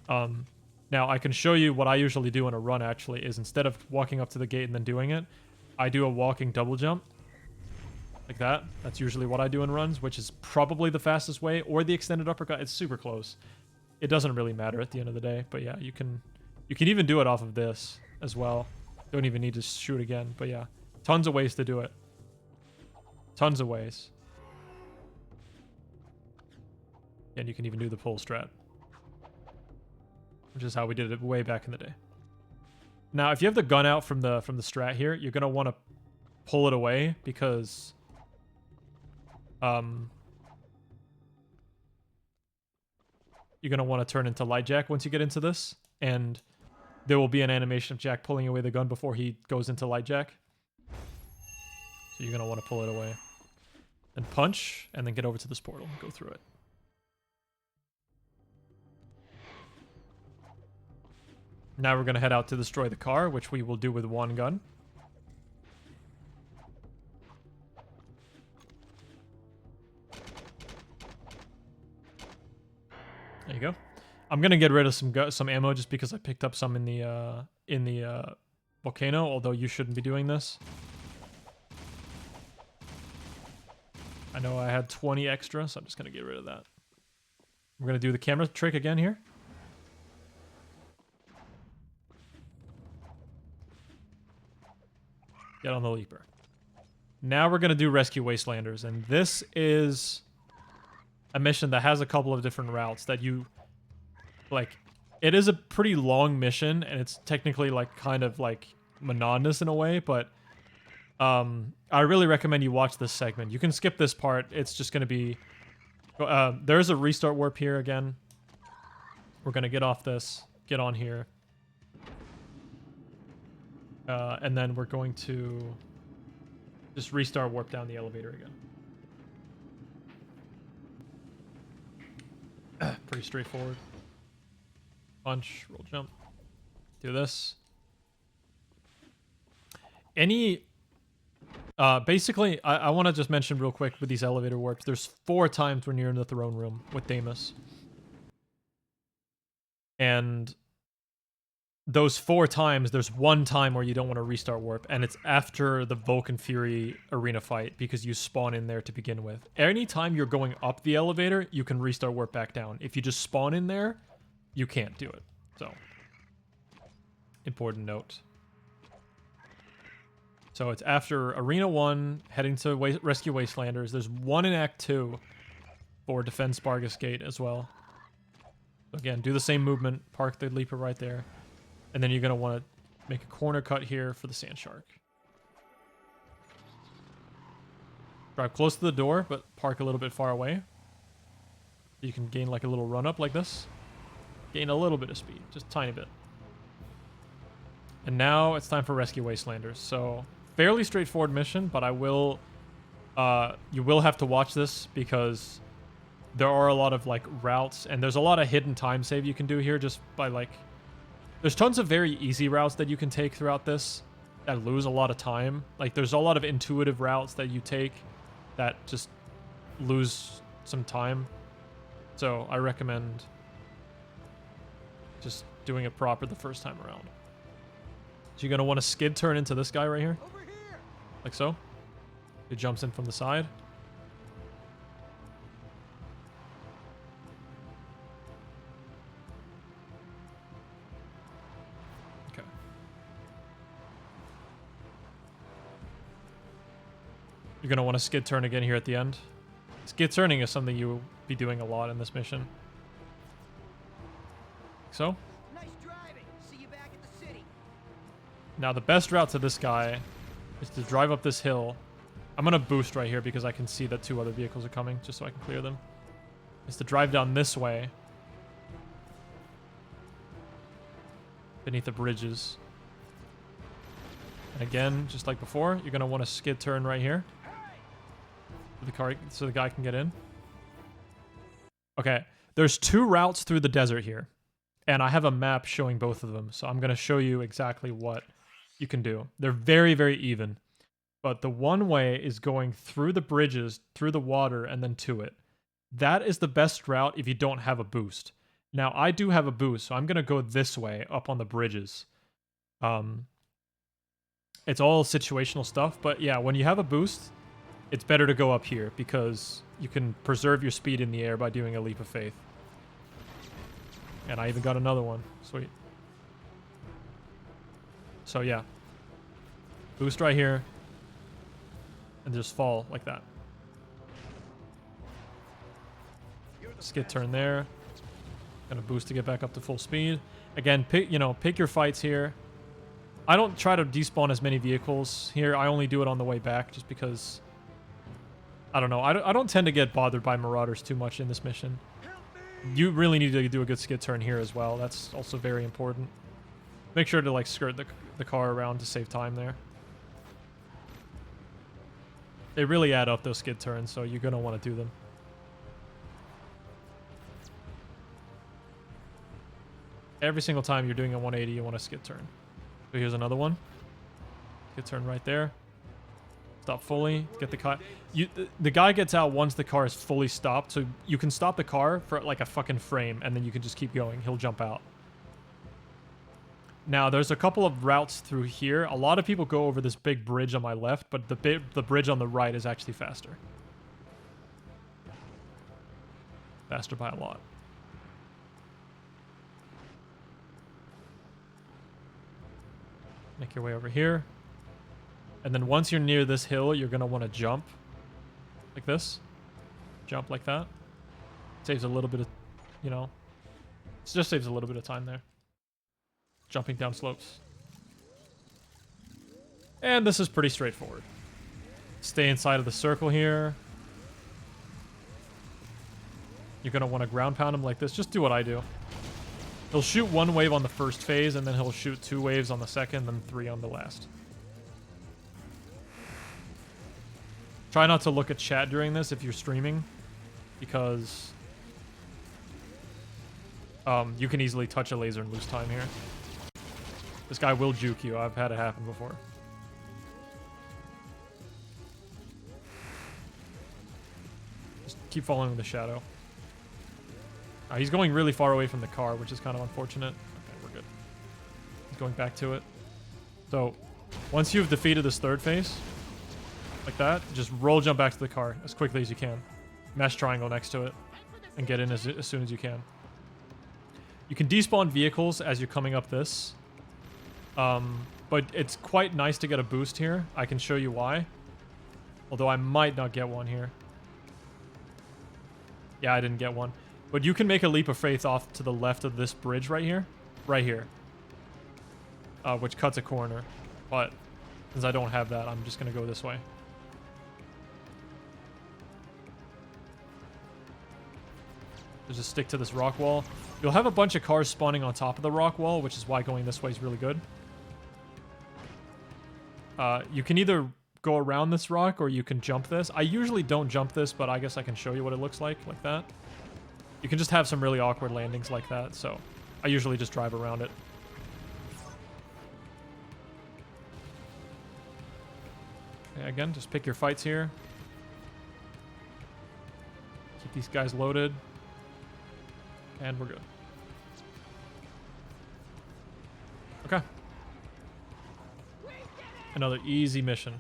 Now I can show you what I usually do in a run actually is instead of walking up to the gate and then doing it, I do a walking double jump. Like that. That's usually what I do in runs, which is probably the fastest way, or the extended uppercut. It's super close. It doesn't really matter at the end of the day, but yeah, you can even do it off of this as well. Don't even need to shoot again, but yeah. Tons of ways to do it. Tons of ways. And you can even do the pull strat, which is how we did it way back in the day. Now, if you have the gun out from the strat here, you're gonna want to pull it away because you're gonna want to turn into light Jak once you get into this, and there will be an animation of Jak pulling away the gun before he goes into light Jak. So you're gonna want to pull it away, and punch, and then get over to this portal and go through it. Now we're going to head out to destroy the car, which we will do with 1 gun. There you go. I'm going to get rid of some ammo just because I picked up some in the Volcano, although you shouldn't be doing this. I know I had 20 extra, so I'm just going to get rid of that. We're going to do the camera trick again here. Get on the leaper. Now we're going to do Rescue Wastelanders, and this is a mission that has a couple of different routes that you... Like, it is a pretty long mission, and it's technically, like, kind of, like, monotonous in a way, but I really recommend you watch this segment. You can skip this part. It's just going to be... there's a restart warp here again. We're going to get off this, get on here. And then we're going to just restart warp down the elevator again. Pretty straightforward. Punch, roll jump. Do this. Basically, I want to just mention real quick with these elevator warps, there's 4 times when you're in the throne room with Deimos. And those 4 times, there's 1 time where you don't want to restart warp, and it's after the Vulcan Fury arena fight because you spawn in there to begin with. Anytime you're going up the elevator, you can restart warp back down. If you just spawn in there, you can't do it. So, important note. So it's after Arena 1, heading to Rescue Wastelanders. There's 1 in Act 2 for Defend Spargus Gate as well. Again, do the same movement, park the leaper right there, and then you're going to want to make a corner cut here for the sand shark. Drive close to the door, but park a little bit far away. You can gain like a little run up like this. Gain a little bit of speed, just a tiny bit. And now it's time for Rescue Wastelanders. So, fairly straightforward mission, but you will have to watch this because there are a lot of like routes and there's a lot of hidden time save you can do here just by like... There's tons of very easy routes that you can take throughout this that lose a lot of time. Like there's a lot of intuitive routes that you take that just lose some time. So I recommend just doing it proper the first time around. So you're going to want to skid turn into this guy right here. Over here. Like so. It jumps in from the side. Okay. You're going to want to skid turn again here at the end. Skid turning is something you'll be doing a lot in this mission. Like so. Nice driving. See you back at the city. Now the best route to this guy is to drive up this hill. I'm going to boost right here because I can see that 2 other vehicles are coming, just so I can clear them. Is to drive down this way. Beneath the bridges. And again, just like before, you're going to want to skid turn right here. So the guy can get in. Okay, there's 2 routes through the desert here. And I have a map showing both of them, so I'm going to show you exactly what you can do. They're very, very even. But the one way is going through the bridges, through the water, and then to it. That is the best route if you don't have a boost. Now, I do have a boost, so I'm going to go this way, up on the bridges. It's all situational stuff, but yeah, when you have a boost, it's better to go up here, because you can preserve your speed in the air by doing a leap of faith. And I even got another one. Sweet. So yeah. Boost right here. And just fall like that. Skid turn there. Gonna boost to get back up to full speed. Again, pick your fights here. I don't try to despawn as many vehicles here. I only do it on the way back just because... I don't know. I don't tend to get bothered by marauders too much in this mission. You really need to do a good skid turn here as well. That's also very important. Make sure to like skirt the car around to save time there. They really add up those skid turns, so you're going to want to do them. Every single time you're doing a 180, you want to skid turn. So here's another one. Skid turn right there. Stop fully. Get the car. The guy gets out once the car is fully stopped, so you can stop the car for like a fucking frame, and then you can just keep going. He'll jump out. Now, there's a couple of routes through here. A lot of people go over this big bridge on my left, but the bridge on the right is actually faster. Faster by a lot. Make your way over here. And then once you're near this hill, you're going to want to jump. Like this. Jump like that. Saves a little bit of, it just saves a little bit of time there. Jumping down slopes. And this is pretty straightforward. Stay inside of the circle here. You're going to want to ground pound him like this. Just do what I do. He'll shoot 1 wave on the first phase, and then he'll shoot 2 waves on the second, then 3 on the last. Try not to look at chat during this if you're streaming, because you can easily touch a laser and lose time here. This guy will juke you. I've had it happen before. Just keep following the shadow. He's going really far away from the car, which is kind of unfortunate. Okay, we're good. He's going back to it. So, once you've defeated this third phase, like that, just roll jump back to the car as quickly as you can. Mash triangle next to it, and get in as soon as you can. You can despawn vehicles as you're coming up this. But it's quite nice to get a boost here. I can show you why. Although I might not get one here. Yeah, I didn't get one. But you can make a leap of faith off to the left of this bridge right here. Right here. Which cuts a corner. But since I don't have that, I'm just going to go this way. Just stick to this rock wall. You'll have a bunch of cars spawning on top of the rock wall, which is why going this way is really good. You can either go around this rock or you can jump this. I usually don't jump this, but I guess I can show you what it looks like that. You can just have some really awkward landings like that, so I usually just drive around it. Okay, again, just pick your fights here. Keep these guys loaded. And we're good. Okay. Another easy mission.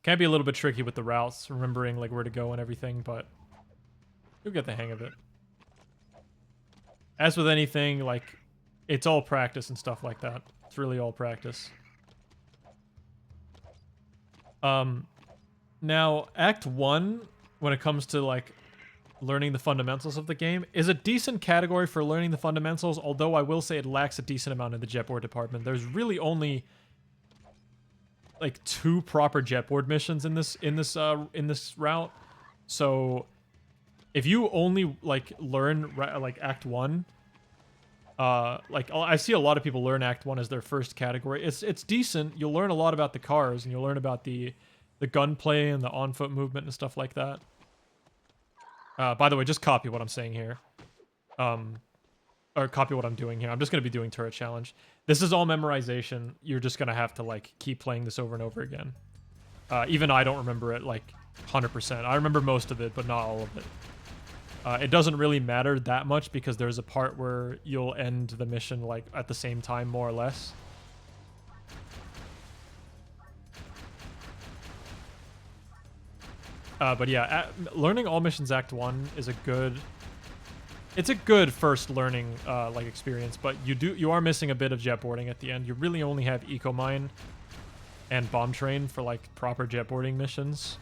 Can be a little bit tricky with the routes, remembering like where to go and everything, but you'll get the hang of it. As with anything, like, it's all practice and stuff like that. It's really all practice. Now, Act 1, when it comes to, like, learning the fundamentals of the game, is a decent category for learning the fundamentals, although I will say it lacks a decent amount in the jetboard department. There's really only like 2 proper jetboard missions in this route. So if you only like learn like Act 1, like I see a lot of people learn Act 1 as their first category. It's decent. You'll learn a lot about the cars and you'll learn about the gunplay and the on-foot movement and stuff like that. By the way, just copy what I'm saying here. Or copy what I'm doing here. I'm just going to be doing turret challenge. This is all memorization. You're just going to have to, like, keep playing this over and over again. Even I don't remember it, like, 100%. I remember most of it, but not all of it. It doesn't really matter that much because there's a part where you'll end the mission, like, at the same time, more or less. But yeah, learning all missions Act 1 is a good... It's a good first learning like experience, but you are missing a bit of jetboarding at the end. You really only have Eco Mine and Bomb Train for like proper jetboarding missions.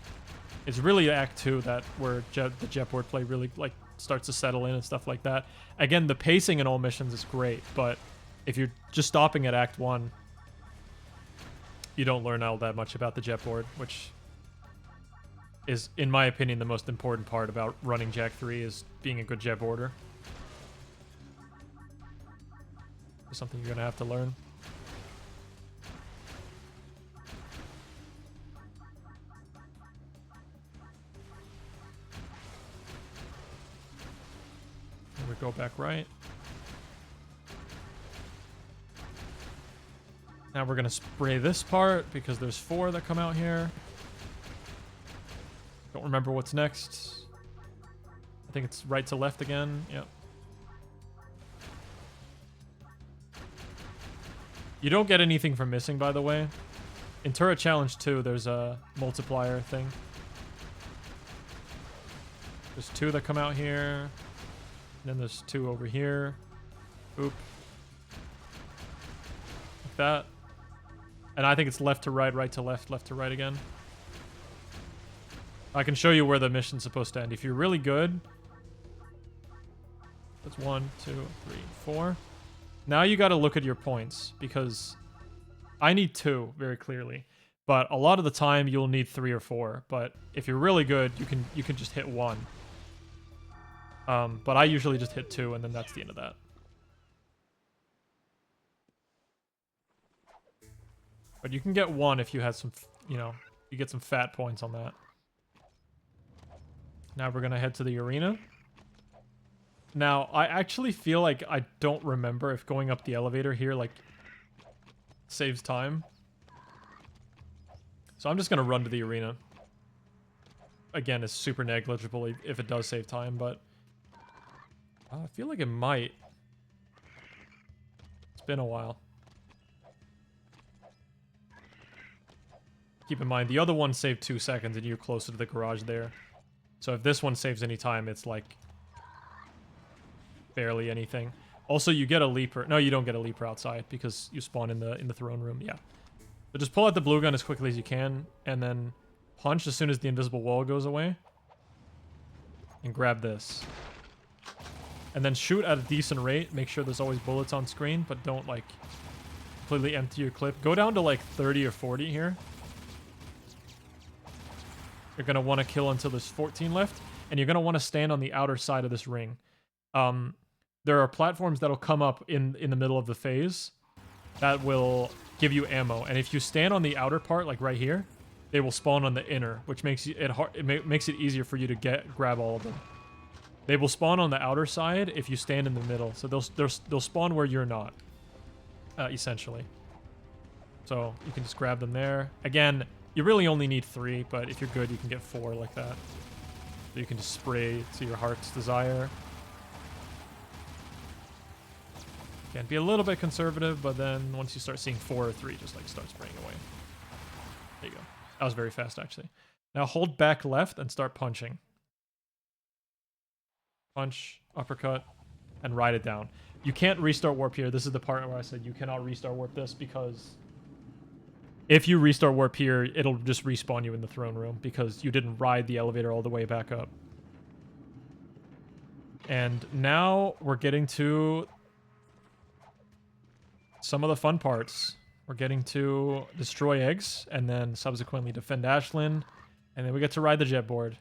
It's really Act 2 that where the jetboard play really like starts to settle in and stuff like that. Again, the pacing in all missions is great, but if you're just stopping at Act 1, you don't learn all that much about the jetboard, which is, in my opinion, the most important part about running Jak 3 is being a good jetboarder. It's something you're going to have to learn. And we go back right. Now we're going to spray this part because there's 4 that come out here. Don't remember what's next. I think it's right to left again. Yep. You don't get anything for missing, by the way. In Turret Challenge 2, there's a multiplier thing. There's 2 that come out here. And then there's 2 over here. Oop. Like that. And I think it's left to right, right to left, left to right again. I can show you where the mission's supposed to end. If you're really good... That's 1, 2, 3, 4. Now you got to look at your points, because I need 2, very clearly. But a lot of the time, you'll need 3 or 4. But if you're really good, you can just hit 1. But I usually just hit 2, and then that's the end of that. But you can get 1 if you had some, you know, you get some fat points on that. Now we're going to head to the arena. Now, I actually feel like I don't remember if going up the elevator here, like, saves time. So I'm just going to run to the arena. Again, it's super negligible if it does save time, but... I feel like it might. It's been a while. Keep in mind, the other one saved 2 seconds and you're closer to the garage there. So if this one saves any time, it's like... barely anything. Also, you get a leaper. No, you don't get a leaper outside because you spawn in the throne room. Yeah. So just pull out the blue gun as quickly as you can, and then punch as soon as the invisible wall goes away. And grab this. And then shoot at a decent rate. Make sure there's always bullets on screen, but don't like completely empty your clip. Go down to like 30 or 40 here. You're going to want to kill until there's 14 left. And you're going to want to stand on the outer side of this ring. There are platforms that'll come up in the middle of the phase that will give you ammo. And if you stand on the outer part, like right here, they will spawn on the inner, which makes makes it easier for you to grab all of them. They will spawn on the outer side if you stand in the middle. So they'll spawn where you're not, essentially. So you can just grab them there. Again, you really only need 3, but if you're good, you can get 4 like that. So you can just spray to your heart's desire. Again, be a little bit conservative, but then once you start seeing 4 or 3, just like start spraying away. There you go. That was very fast, actually. Now hold back left and start punching. Punch, uppercut, and ride it down. You can't restart warp here. This is the part where I said you cannot restart warp this, because if you restart warp here, it'll just respawn you in the throne room because you didn't ride the elevator all the way back up. And now we're getting to some of the fun parts. We're getting to destroy eggs and then subsequently defend Ashelin. And then we get to ride the jet board.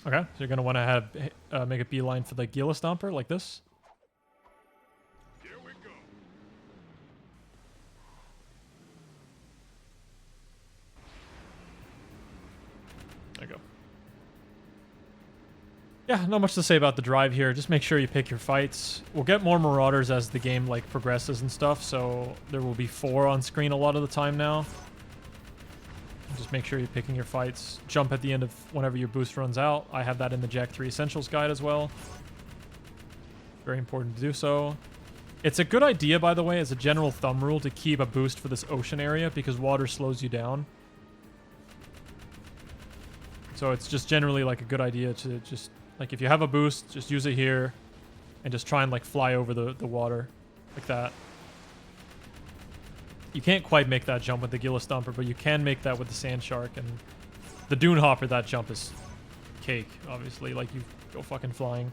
Okay, so you're going to want to have make a beeline for the Gila Stomper like this. Here we go. There you go. Yeah, not much to say about the drive here. Just make sure you pick your fights. We'll get more Marauders as the game like progresses and stuff, so there will be 4 on screen a lot of the time now. Just make sure you're picking your fights. Jump at the end of whenever your boost runs out. I have that in the Jak 3 Essentials guide as well. Very important to do so. It's a good idea, by the way, as a general thumb rule, to keep a boost for this ocean area because water slows you down. So it's just generally like a good idea to just, like, if you have a boost, just use it here and just try and like fly over the water like that. You can't quite make that jump with the Gila Stomper, but you can make that with the Sand Shark. And the Dune Hopper, that jump is cake, obviously. Like, you go fucking flying.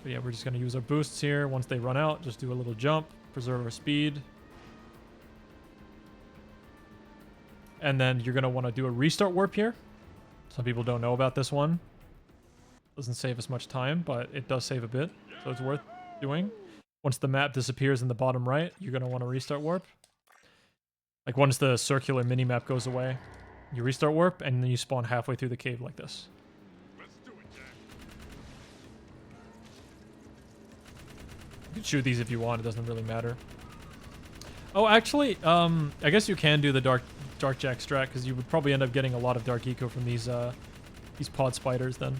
But yeah, we're just going to use our boosts here. Once they run out, just do a little jump, preserve our speed. And then you're going to want to do a restart warp here. Some people don't know about this one. Doesn't save us much time, but it does save a bit, so it's worth doing. Once the map disappears in the bottom right, you're going to want to restart warp. Like, once the circular mini-map goes away, you restart warp, and then you spawn halfway through the cave like this. Let's do it, Jack. You can shoot these if you want, it doesn't really matter. Oh, actually, I guess you can do the Dark Jak strat, because you would probably end up getting a lot of Dark Eco from these pod spiders then.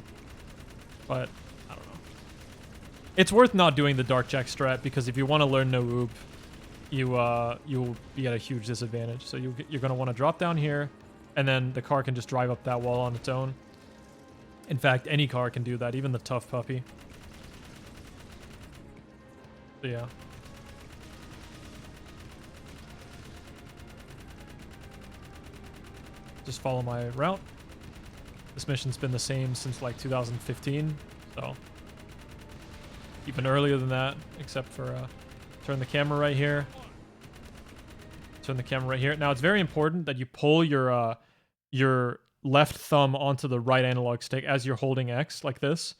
But I don't know. It's worth not doing the Dark Jak strat, because if you want to learn no oob, you'll be at a huge disadvantage. So you're going to want to drop down here, and then the car can just drive up that wall on its own. In fact, any car can do that, even the tough puppy. So yeah. Just follow my route. This mission's been the same since like 2015, so even earlier than that, except for turn the camera right here. Turn the camera right here. Now it's very important that you pull your left thumb onto the right analog stick as you're holding X like this,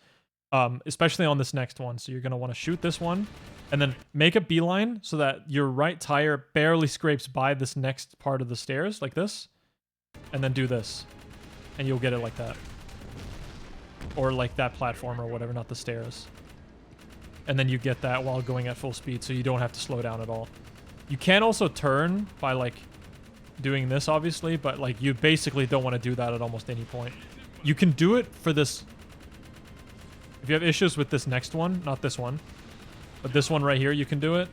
especially on this next one. So you're gonna want to shoot this one, and then make a beeline so that your right tire barely scrapes by this next part of the stairs like this. And then do this, and you'll get it like that. Or like that platform or whatever, not the stairs. And then you get that while going at full speed, so you don't have to slow down at all. You can also turn by like doing this, obviously, but like you basically don't want to do that at almost any point. You can do it for this. If you have issues with this next one, not this one, but this one right here, you can do it.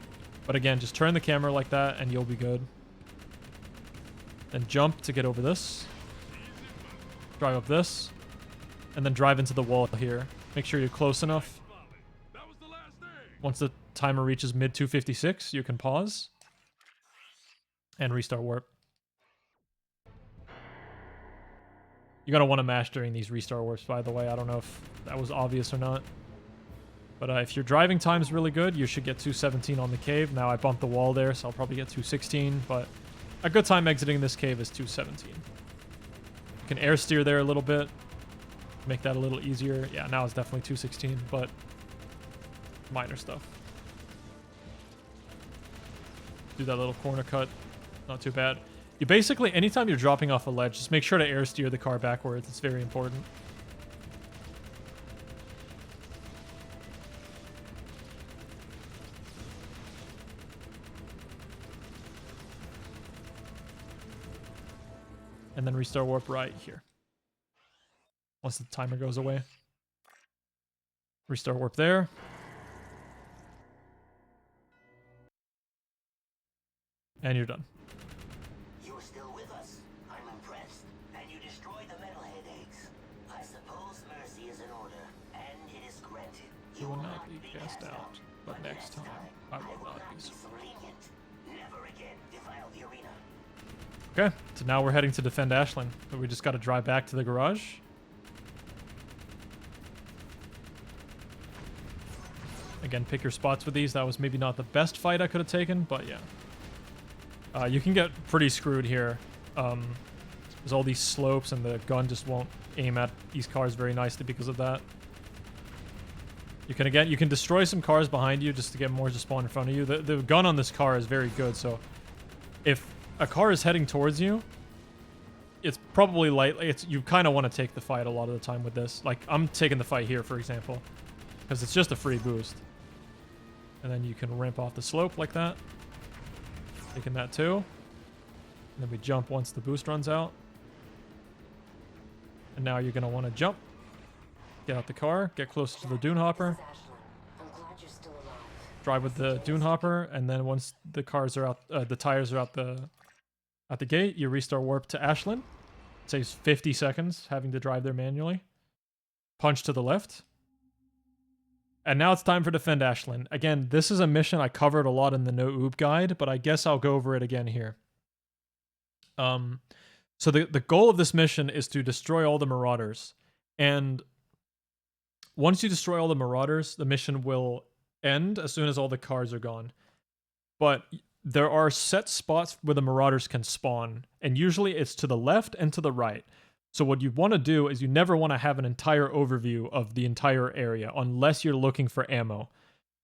But again, just turn the camera like that and you'll be good. Then jump to get over this. Drive up this. And then drive into the wall here. Make sure you're close enough. That was the last thing. Once the timer reaches mid 256, you can pause. And restart warp. You're going to want to mash during these restart warps, by the way. I don't know if that was obvious or not. But if your driving time is really good, you should get 217 on the cave. Now I bumped the wall there, so I'll probably get 216. But a good time exiting this cave is 217. You can air steer there a little bit. Make that a little easier. Yeah, now it's definitely 216, but minor stuff. Do that little corner cut. Not too bad. You basically, anytime you're dropping off a ledge, just make sure to air steer the car backwards. It's very important. And then restart warp right here. Once the timer goes away. Restart warp there. And you're done. You're still with us. I'm impressed. And you destroyed the metalhead eggs. I suppose mercy is in order, and it is granted. You will not be cast out, but next time I will not be so. lenient. Never again defile the arena. Okay, so now we're heading to defend Ashelin. But we just got to drive back to the garage. Again, pick your spots with these. That was maybe not the best fight I could have taken, but yeah. You can get pretty screwed here. There's all these slopes and the gun just won't aim at these cars very nicely because of that. You can destroy some cars behind you just to get more to spawn in front of you. The gun on this car is very good, so if a car is heading towards you, it's probably you kind of want to take the fight a lot of the time with this. Like, I'm taking the fight here, for example, because it's just a free boost. And then you can ramp off the slope like that. Taking that too. And then we jump once the boost runs out. And now you're going to want to jump. Get out the car. Get close to the dune hopper. Drive with the dune hopper. And then once the cars are out, the tires are out the gate, you restart warp to Ashelin. It saves 50 seconds having to drive there manually. Punch to the left. And now it's time for Defend Ashelin. Again, this is a mission I covered a lot in the No Oob guide, but I guess I'll go over it again here. So the goal of this mission is to destroy all the Marauders. And once you destroy all the Marauders, the mission will end as soon as all the cars are gone. But there are set spots where the Marauders can spawn, and usually it's to the left and to the right. So what you want to do is you never want to have an entire overview of the entire area unless you're looking for ammo.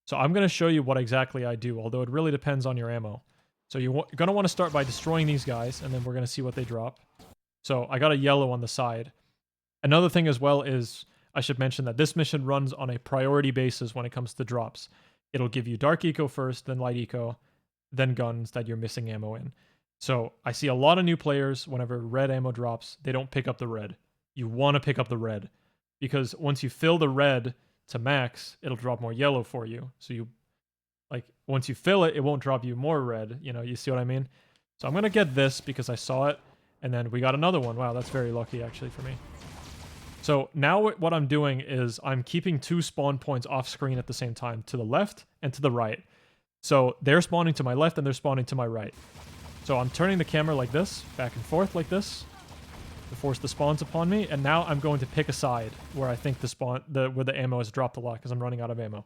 So I'm going to show you what exactly I do, although it really depends on your ammo. So you're going to want to start by destroying these guys, and then we're going to see what they drop. So I got a yellow on the side. Another thing as well is I should mention that this mission runs on a priority basis when it comes to drops. It'll give you dark eco first, then light eco, then guns that you're missing ammo in. So I see a lot of new players, whenever red ammo drops, they don't pick up the red. You want to pick up the red, because once you fill the red to max, it'll drop more yellow for you. So you, like, once you fill it, it won't drop you more red. You know, you see what I mean? So I'm going to get this because I saw it, and then we got another one. Wow, that's very lucky actually for me. So now what I'm doing is I'm keeping two spawn points off screen at the same time, to the left and to the right. So they're spawning to my left and they're spawning to my right. So I'm turning the camera like this, back and forth like this, to force the spawns upon me. And now I'm going to pick a side where I think where the ammo has dropped a lot because I'm running out of ammo.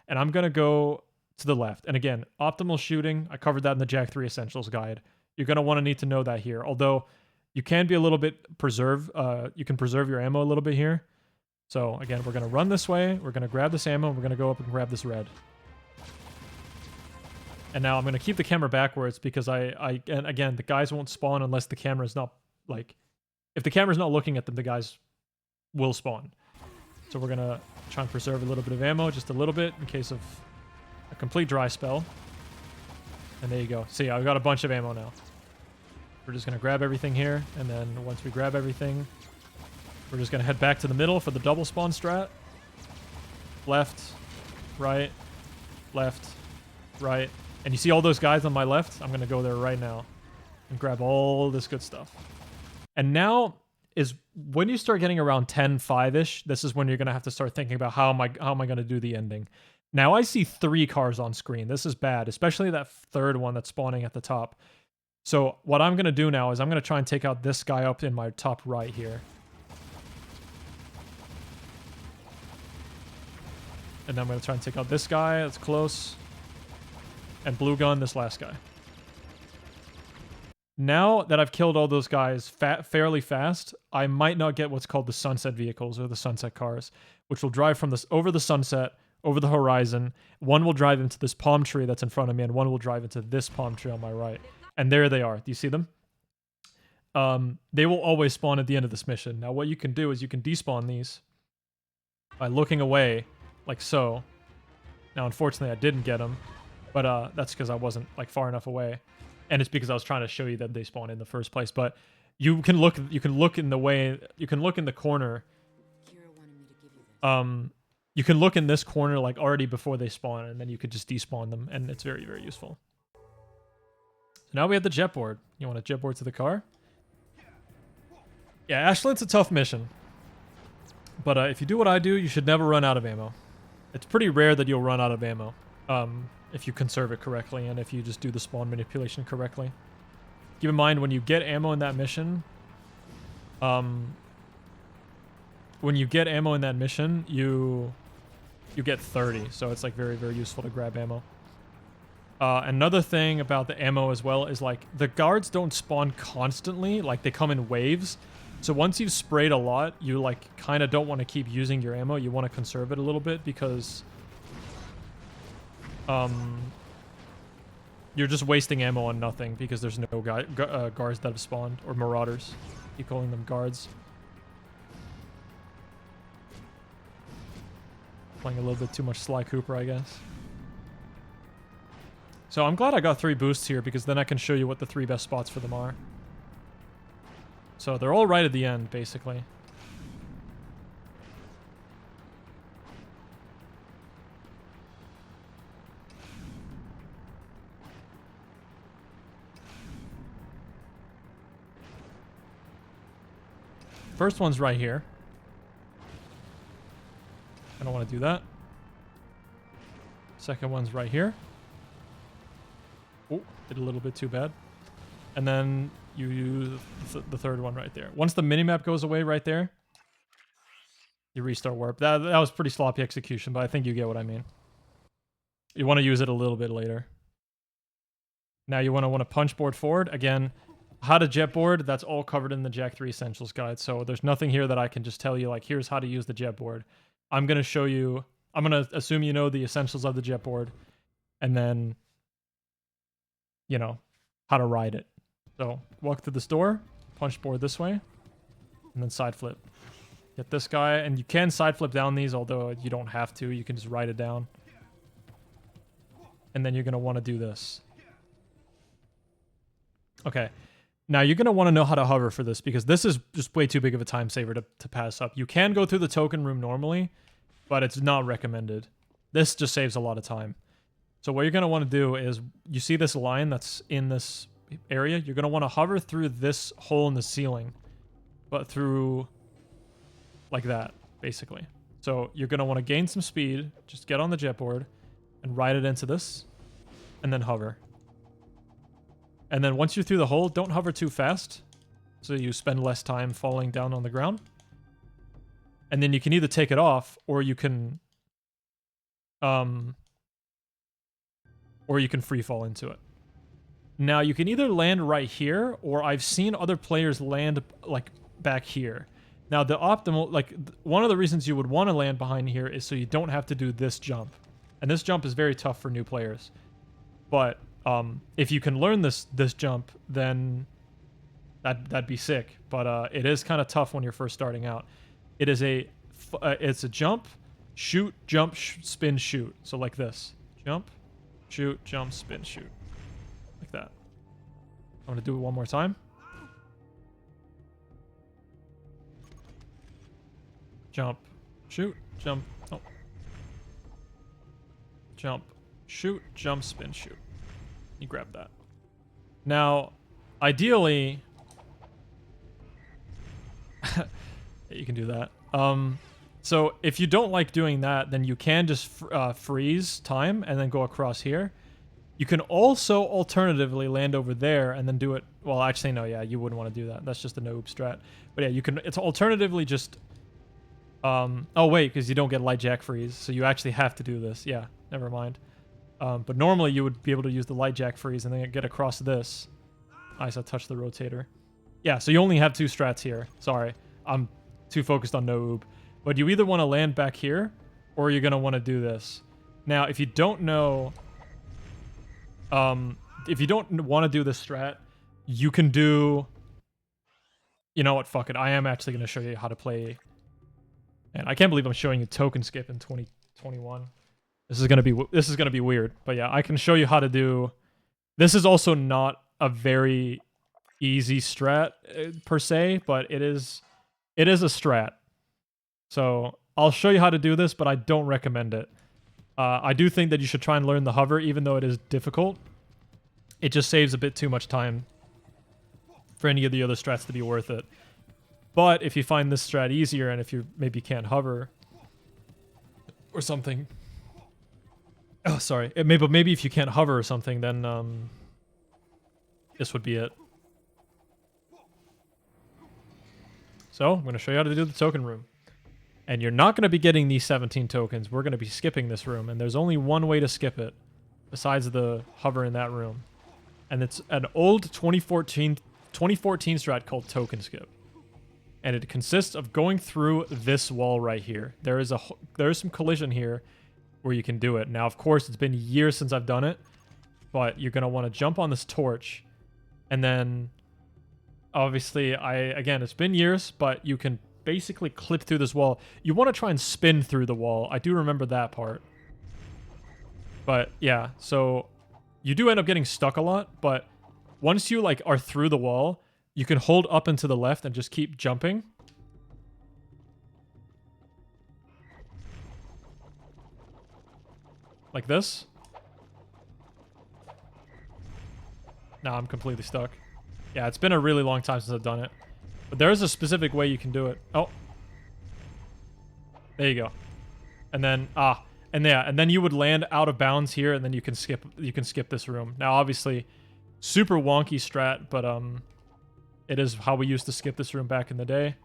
And I'm going to go to the left. And again, optimal shooting. I covered that in the Jak 3 Essentials guide. You're going to need to know that here. Although you can be a little bit you can preserve your ammo a little bit here. So again, we're going to run this way. We're going to grab this ammo. We're going to go up and grab this red. And now I'm going to keep the camera backwards because and again, the guys won't spawn unless the camera's not, like, if the camera's not looking at them, the guys will spawn. So we're going to try and preserve a little bit of ammo, just a little bit, in case of a complete dry spell. And there you go. See, I've got a bunch of ammo now. We're just going to grab everything here, and then once we grab everything, we're just going to head back to the middle for the double spawn strat. Left, right, And you see all those guys on my left? I'm going to go there right now and grab all this good stuff. And now is when you start getting around 10-5-ish, this is when you're going to have to start thinking about how am I going to do the ending. Now I see 3 cars on screen. This is bad, especially that third one that's spawning at the top. So what I'm going to do now is I'm going to try and take out this guy up in my top right here. And then I'm going to try and take out this guy that's close. And blue gun this last guy. Now that I've killed all those guys fairly fast, I might not get what's called the sunset vehicles or the sunset cars, which will drive from this over the sunset, over the horizon. One will drive into this palm tree that's in front of me, and one will drive into this palm tree on my right. And there they are. Do you see them? They will always spawn at the end of this mission. Now what you can do is you can despawn these by looking away, like so. Now unfortunately I didn't get them, but that's because I wasn't like far enough away. And it's because I was trying to show you that they spawn in the first place. But you can look in the corner. You can look in this corner like already before they spawn, and then you could just despawn them, and it's very, very useful. So now we have the jet board. You want a jet board to the car? Yeah, Ashelin's a tough mission. But if you do what I do, you should never run out of ammo. It's pretty rare that you'll run out of ammo. If you conserve it correctly and if you just do the spawn manipulation correctly. Keep in mind, when you get ammo in that mission, you get 30, so it's like very, very useful to grab ammo. Another thing about the ammo as well is like the guards don't spawn constantly, like they come in waves. So once you've sprayed a lot, you like kind of don't want to keep using your ammo. You want to conserve it a little bit because you're just wasting ammo on nothing because there's no guards that have spawned, or marauders. Keep calling them guards. Playing a little bit too much Sly Cooper, I guess. So I'm glad I got 3 boosts here because then I can show you what the 3 best spots for them are. So they're all right at the end, basically. First one's right here. I don't want to do that. Second one's right here. Oh, did a little bit too bad. And then you use the third one right there. Once the minimap goes away right there, you restart warp. That was pretty sloppy execution, but I think you get what I mean. You want to use it a little bit later. Now you want to punch board forward. Again, how to jet board, that's all covered in the Jak 3 Essentials guide. So there's nothing here that I can just tell you, like, here's how to use the jet board. I'm going to show you, I'm going to assume you know the essentials of the jet board, and then, you know, how to ride it. So walk through this door, punch board this way, and then side flip. Get this guy, and you can side flip down these, although you don't have to. You can just ride it down. And then you're going to want to do this. Okay. Now you're going to want to know how to hover for this, because this is just way too big of a time saver to pass up. You can go through the token room normally, but it's not recommended. This just saves a lot of time. So what you're going to want to do is, you see this line that's in this area? You're going to want to hover through this hole in the ceiling, but through like that, basically. So you're going to want to gain some speed, just get on the jet board, and ride it into this, and then hover. And then once you're through the hole, don't hover too fast, so you spend less time falling down on the ground. And then you can either take it off, or you can free fall into it. Now you can either land right here, or I've seen other players land like back here. Now the optimal, like one of the reasons you would want to land behind here is so you don't have to do this jump. And this jump is very tough for new players. But if you can learn this jump, then that'd be sick. But it is kind of tough when you're first starting out. It is it's a jump, shoot, jump, spin, shoot. So like this. Jump, shoot, jump, spin, shoot. Like that. I'm gonna do it one more time. Jump, shoot, jump, oh. Jump, shoot, jump, spin, shoot. You grab that. Now, ideally, you can do that. So if you don't like doing that, then you can just freeze time and then go across here. You can also alternatively land over there and then do it. Well, actually, no, yeah, you wouldn't want to do that. That's just a noob strat. But yeah, you can. It's alternatively just. Oh wait, because you don't get light jack freeze, so you actually have to do this. Yeah, never mind. But normally you would be able to use the light jack freeze and then get across this. Nice, I touched the rotator. Yeah, so you only have 2 strats here. Sorry, I'm too focused on noob. But you either want to land back here, or you're gonna want to do this. Now, if you don't know, if you don't want to do this strat, you can do. You know what? Fuck it. I am actually gonna show you how to play. And I can't believe I'm showing you token skip in 2021. This is gonna be weird. But yeah, I can show you how to do. This is also not a very easy strat per se, but it is a strat. So I'll show you how to do this, but I don't recommend it. I do think that you should try and learn the hover, even though it is difficult. It just saves a bit too much time for any of the other strats to be worth it. But if you find this strat easier, and if you maybe can't hover or something, oh sorry, maybe if you can't hover or something, then this would be it. So I'm going to show you how to do the token room. And you're not going to be getting these 17 tokens. We're going to be skipping this room. And there's only one way to skip it, besides the hover in that room. And it's an old 2014 strat called token skip. And it consists of going through this wall right here. There is some collision here where you can do it. Now, of course, it's been years since I've done it. But you're going to want to jump on this torch. And then, obviously, again, it's been years, but you can basically clip through this wall. You want to try and spin through the wall. I do remember that part. But yeah, so you do end up getting stuck a lot, but once you like are through the wall, you can hold up and to the left and just keep jumping. Like this. Now I'm completely stuck. Yeah, it's been a really long time since I've done it. But there is a specific way you can do it. Oh. There you go. And then, and yeah, and then you would land out of bounds here, and then you can skip this room. Now, obviously, super wonky strat, but it is how we used to skip this room back in the day.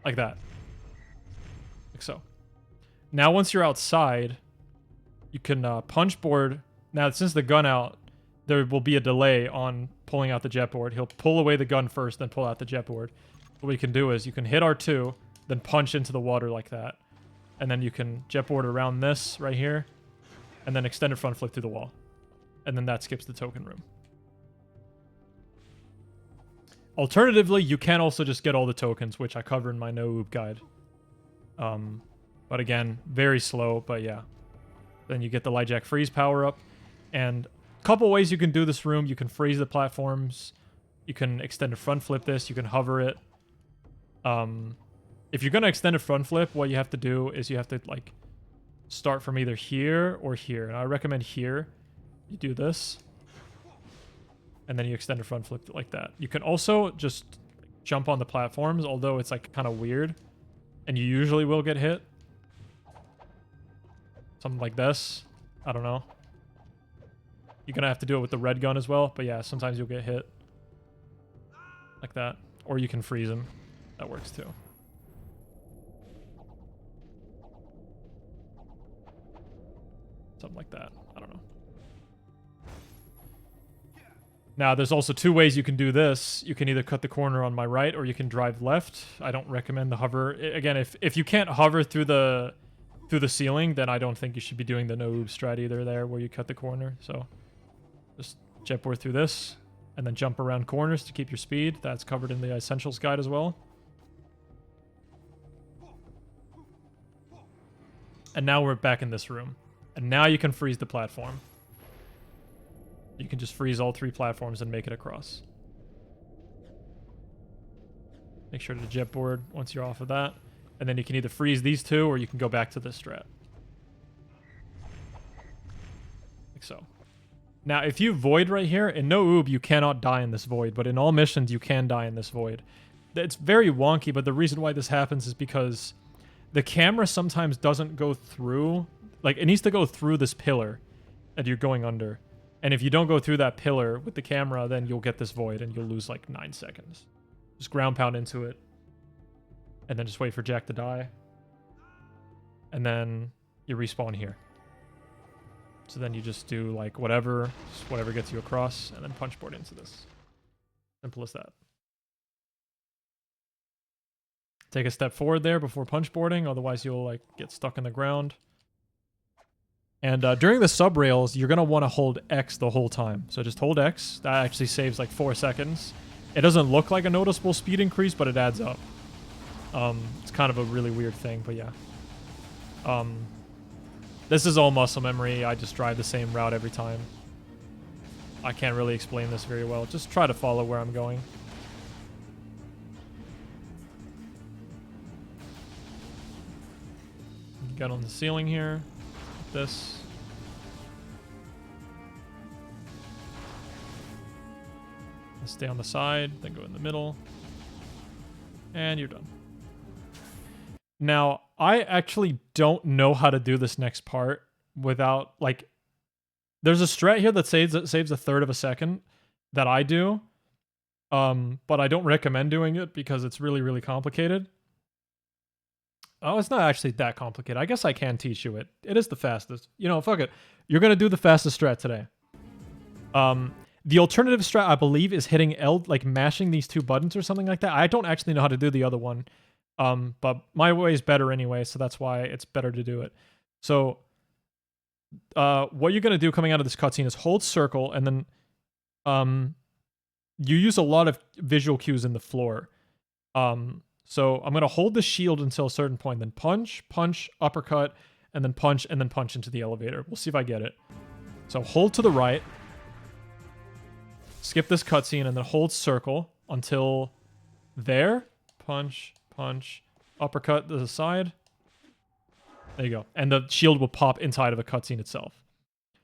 Like that. Like so. Now, once you're outside, you can punch board. Now, since the gun out, there will be a delay on pulling out the jet board. He'll pull away the gun first, then pull out the jet board. What we can do is you can hit R2, then punch into the water like that. And then you can jet board around this right here, and then extended front flip through the wall. And then that skips the token room. Alternatively, you can also just get all the tokens, which I cover in my no-oob guide. But again, very slow, but yeah. Then you get the light jack freeze power up, and couple ways you can do this room. You can freeze the platforms. You can extend a front flip this. You can hover it. If you're going to extend a front flip, what you have to do is you have to like start from either here or here. And I recommend here. You do this. And then you extend a front flip like that. You can also just jump on the platforms, although it's like kind of weird. And you usually will get hit. Something like this. I don't know. You're going to have to do it with the red gun as well. But yeah, sometimes you'll get hit. Like that. Or you can freeze him. That works too. Something like that. I don't know. Now, there's also 2 ways you can do this. You can either cut the corner on my right, or you can drive left. I don't recommend the hover. Again, if you can't hover through the ceiling, then I don't think you should be doing the no-oob strat either there, where you cut the corner. So just jetboard through this, and then jump around corners to keep your speed. That's covered in the Essentials guide as well. And now we're back in this room. And now you can freeze the platform. You can just freeze all 3 platforms and make it across. Make sure to jetboard once you're off of that. And then you can either freeze these 2, or you can go back to this strat. so. Now, if you void right here, in no oob, you cannot die in this void, but in all missions, you can die in this void. It's very wonky, but the reason why this happens is because the camera sometimes doesn't go through, like, it needs to go through this pillar that you're going under. And if you don't go through that pillar with the camera, then you'll get this void and you'll lose like 9 seconds. Just ground pound into it. And then just wait for Jak to die. And then you respawn here. So then you just do like whatever, just whatever gets you across, and then punch board into this. Simple as that. Take a step forward there before punch boarding, otherwise you'll like get stuck in the ground. And during the Subrails, you're going to want to hold X the whole time. So just hold X. That actually saves like 4 seconds. It doesn't look like a noticeable speed increase, but it adds up. It's kind of a really weird thing, but yeah. This is all muscle memory. I just drive the same route every time. I can't really explain this very well. Just try to follow where I'm going. Get on the ceiling here. This. Stay on the side, then go in the middle. And you're done. Now, I actually don't know how to do this next part without, like, there's a strat here that saves a third of a second that I do. But I don't recommend doing it because it's really, really complicated. Oh, it's not actually that complicated. I guess I can teach you it. It is the fastest. You know, fuck it. You're going to do the fastest strat today. The alternative strat, I believe, is hitting L, like mashing these 2 buttons or something like that. I don't actually know how to do the other one. But my way is better anyway, so that's why it's better to do it. So, what you're going to do coming out of this cutscene is hold circle, and then you use a lot of visual cues in the floor. So I'm going to hold the shield until a certain point, then punch, punch, uppercut, and then punch into the elevator. We'll see if I get it. So hold to the right, skip this cutscene, and then hold circle until there. Punch, punch, uppercut to the side. There you go. And the shield will pop inside of a cutscene itself.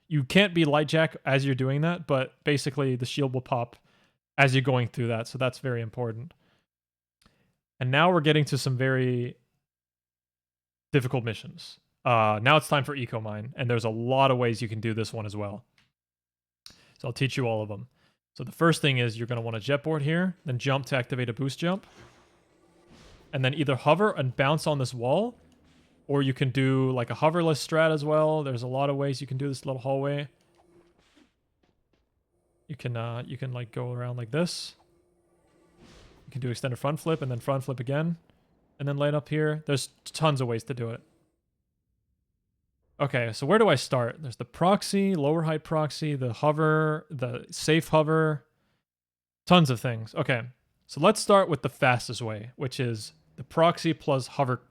You can't be light Jak as you're doing that, but basically the shield will pop as you're going through that, so that's very important. And now we're getting to some very difficult missions. Now it's time for Eco Mine, and there's a lot of ways you can do this one as well. So I'll teach you all of them. So the first thing is you're going to want to jet board here, then jump to activate a boost jump. And then either hover and bounce on this wall, or you can do like a hoverless strat as well. There's a lot of ways you can do this little hallway. You can like go around like this. You can do extended front flip and then front flip again. And then light up here. There's tons of ways to do it. Okay, so where do I start? There's the proxy, lower height proxy, the hover, the safe hover. Tons of things. Okay, so let's start with the fastest way, which is the proxy plus hover,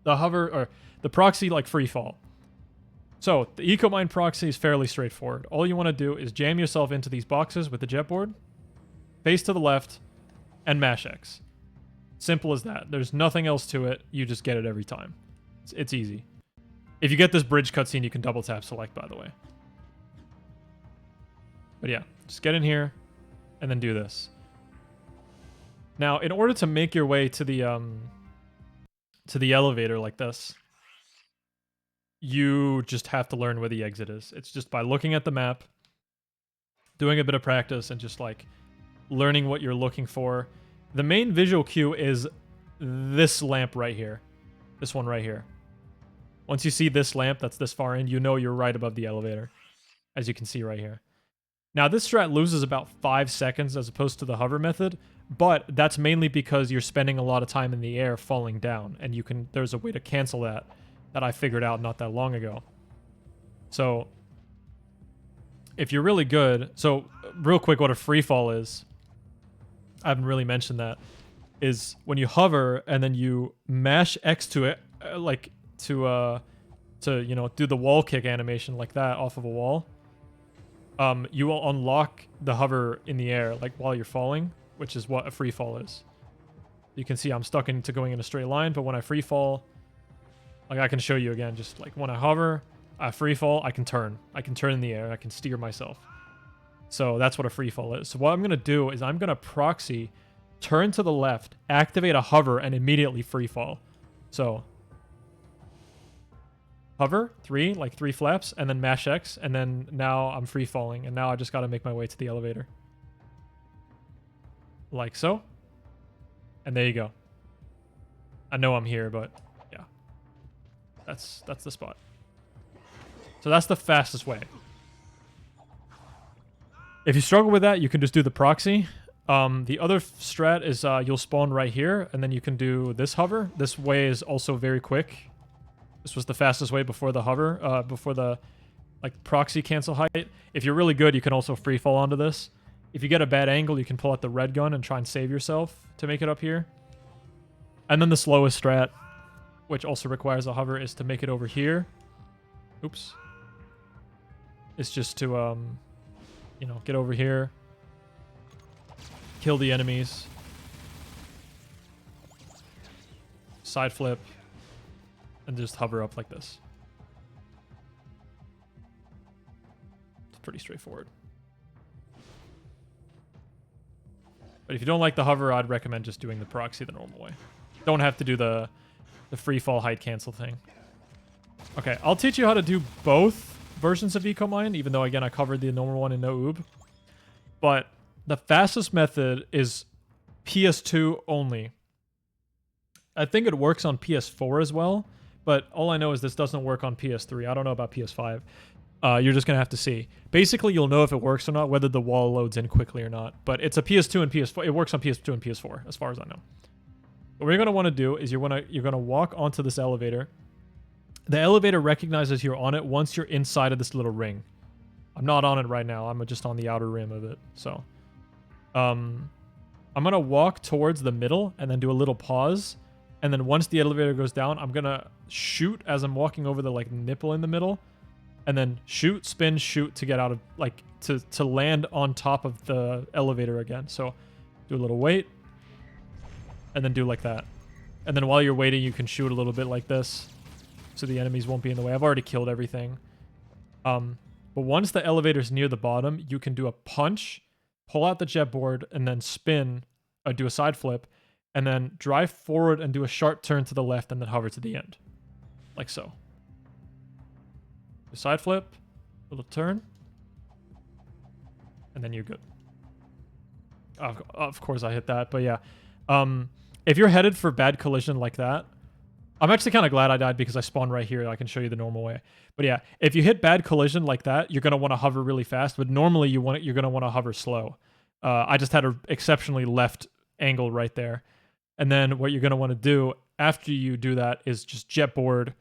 the proxy like free fall. So the Eco Mine proxy is fairly straightforward. All you want to do is jam yourself into these boxes with the jet board, face to the left, and mash X. Simple as that. There's nothing else to it. You just get it every time. It's easy. If you get this bridge cutscene, you can double tap select, by the way. But yeah, just get in here and then do this. Now, in order to make your way to the elevator like this, you just have to learn where the exit is. It's just by looking at the map, doing a bit of practice, and just like learning what you're looking for. The main visual cue is this lamp right here. This one right here. Once you see this lamp that's this far in, you know you're right above the elevator, as you can see right here. Now, this strat loses about 5 seconds as opposed to the hover method, but that's mainly because you're spending a lot of time in the air falling down, and there's a way to cancel that I figured out not that long ago. So, if you're really good... So, real quick, what a free fall is, I haven't really mentioned that, is when you hover and then you mash X to it, like to you know, do the wall kick animation like that off of a wall. You will unlock the hover in the air, like while you're falling, which is what a free fall is. You can see I'm stuck into going in a straight line, but when I free fall, like I can show you again, just like when I hover, Free fall, I can turn. I can turn in the air. I can steer myself. So that's what a free fall is. So what I'm going to do is I'm going to proxy, turn to the left, activate a hover, and immediately free fall. So hover, 3, like 3 flaps, and then mash X, and then now I'm free falling, and now I just got to make my way to the elevator. Like so. And there you go. I know I'm here, but yeah. That's the spot. So that's the fastest way. If you struggle with that, you can just do the proxy. The other strat is you'll spawn right here, and then you can do this hover. This way is also very quick. This was the fastest way before the hover, before the like proxy cancel height. If you're really good, you can also free fall onto this. If you get a bad angle, you can pull out the red gun and try and save yourself to make it up here. And then the slowest strat, which also requires a hover, is to make it over here. Oops. It's just to, you know, get over here, kill the enemies, side flip, and just hover up like this. It's pretty straightforward. But if you don't like the hover, I'd recommend just doing the proxy the normal way. Don't have to do the free fall height cancel thing. Okay, I'll teach you how to do both versions of EcoMine, even though, again, I covered the normal one in no oob. But the fastest method is PS2 only. I think it works on PS4 as well, but all I know is this doesn't work on PS3. I don't know about PS5. You're just going to have to see. Basically, you'll know if it works or not, whether the wall loads in quickly or not. But it's a PS2 and PS4. It works on PS2 and PS4, as far as I know. What you're going to want to do is you're going to walk onto this elevator. The elevator recognizes you're on it once you're inside of this little ring. I'm not on it right now. I'm just on the outer rim of it. So, I'm going to walk towards the middle and then do a little pause. And then once the elevator goes down, I'm going to shoot as I'm walking over the like nipple in the middle. And then shoot, spin, shoot to get out of, like, to land on top of the elevator again. So do a little wait. And then do like that. And then while you're waiting, you can shoot a little bit like this. So the enemies won't be in the way. I've already killed everything. But once the elevator's near the bottom, you can do a punch, pull out the jet board, and then spin, do a side flip, and then drive forward and do a sharp turn to the left and then hover to the end. Like so. Side flip, little turn, and then you're good. Of course I hit that, but yeah. If you're headed for bad collision like that, I'm actually kind of glad I died because I spawned right here. I can show you the normal way. But yeah, if you hit bad collision like that, you're going to want to hover really fast, but normally you're going to want to hover slow. I just had an exceptionally left angle right there. And then what you're going to want to do after you do that is just jet board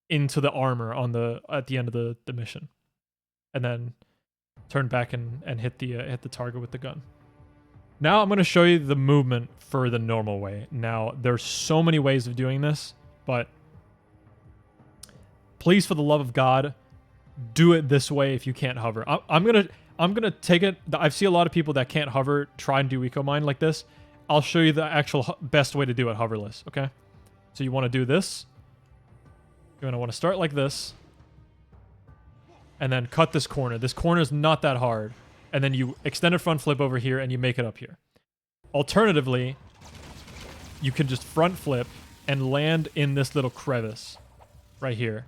into the armor at the end of the mission, and then turn back and hit the target with the gun. Now I'm going to show you the movement for the normal way. Now there's so many ways of doing this, but please, for the love of God, do it this way if you can't hover. I'm gonna take it. I see a lot of people that can't hover try and do EcoMine like this. I'll show you the actual best way to do it hoverless. Okay, so you want to do this. You're going to want to start like this. And then cut this corner. This corner is not that hard. And then you extend a front flip over here and you make it up here. Alternatively, you can just front flip and land in this little crevice right here.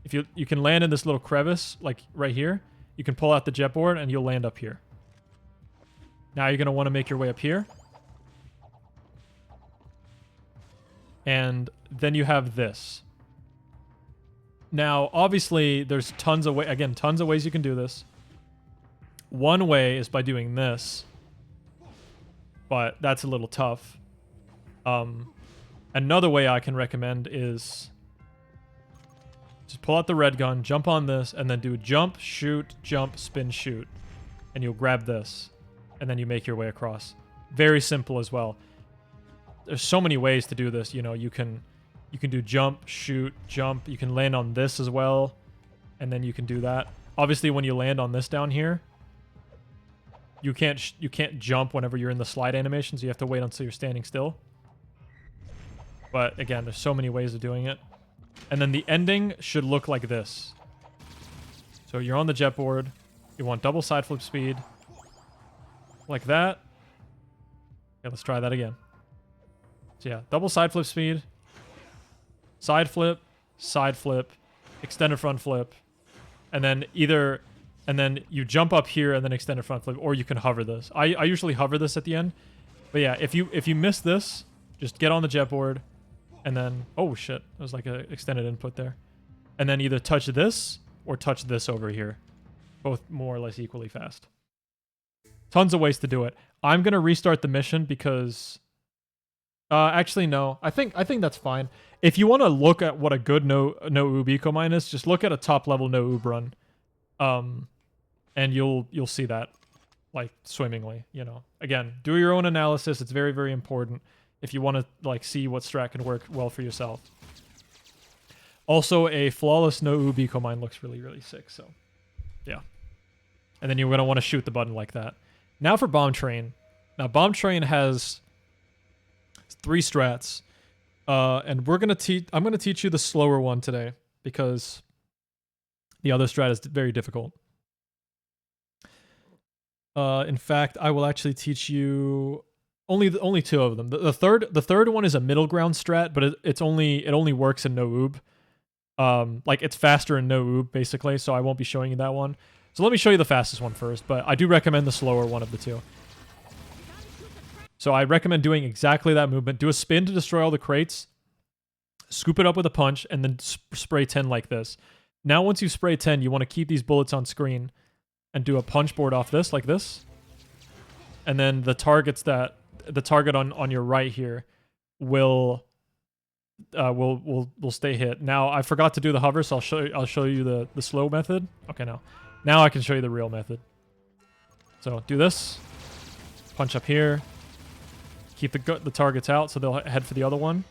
If you can land in this little crevice, like right here, you can pull out the jet board and you'll land up here. Now you're going to want to make your way up here. And then you have this. Now, obviously, there's tons of ways you can do this. One way is by doing this, but that's a little tough. Another way I can recommend is just pull out the red gun, jump on this, and then do jump, shoot, jump, spin, shoot. And you'll grab this, and then you make your way across. Very simple as well. There's so many ways to do this. You know, you can do jump, shoot, jump. You can land on this as well, and then you can do that. Obviously, when you land on this down here, you can't jump whenever you're in the slide animation, so you have to wait until you're standing still. But again, there's so many ways of doing it. And then the ending should look like this. So you're on the jet board. You want double side flip speed. Like that. Okay, let's try that again. So yeah, double side flip speed. Side flip, extended front flip. And then you jump up here and then extended front flip, or you can hover this. I usually hover this at the end. But yeah, if you miss this, just get on the jet board and then, oh shit, it was like an extended input there. And then either touch this or touch this over here. Both more or less equally fast. Tons of ways to do it. I'm going to restart the mission because actually no. I think that's fine. If you want to look at what a good no oob eco mine is, just look at a top level no oob run. And you'll see that like swimmingly, you know. Again, do your own analysis. It's very, very important if you want to like see what strat can work well for yourself. Also, a flawless no oob eco mine looks really, really sick. So, yeah. And then you're going to want to shoot the button like that. Now for Bomb Train. Now, Bomb Train has 3 strats. And I'm going to teach you the slower one today because the other strat is very difficult. In fact, I will actually teach you only 2 of them. The third one is a middle ground strat, but it only works in no oob. Like it's faster in no oob basically, so I won't be showing you that one. So let me show you the fastest one first, but I do recommend the slower one of the 2. So I recommend doing exactly that movement. Do a spin to destroy all the crates, scoop it up with a punch, and then spray 10 like this. Now once you spray 10, you want to keep these bullets on screen and do a punch board off this, like this. And then the target on your right here will stay hit. Now I forgot to do the hover, so I'll show you the slow method. Okay, now I can show you the real method. So do this, punch up here, keep the targets out so they'll head for the other one,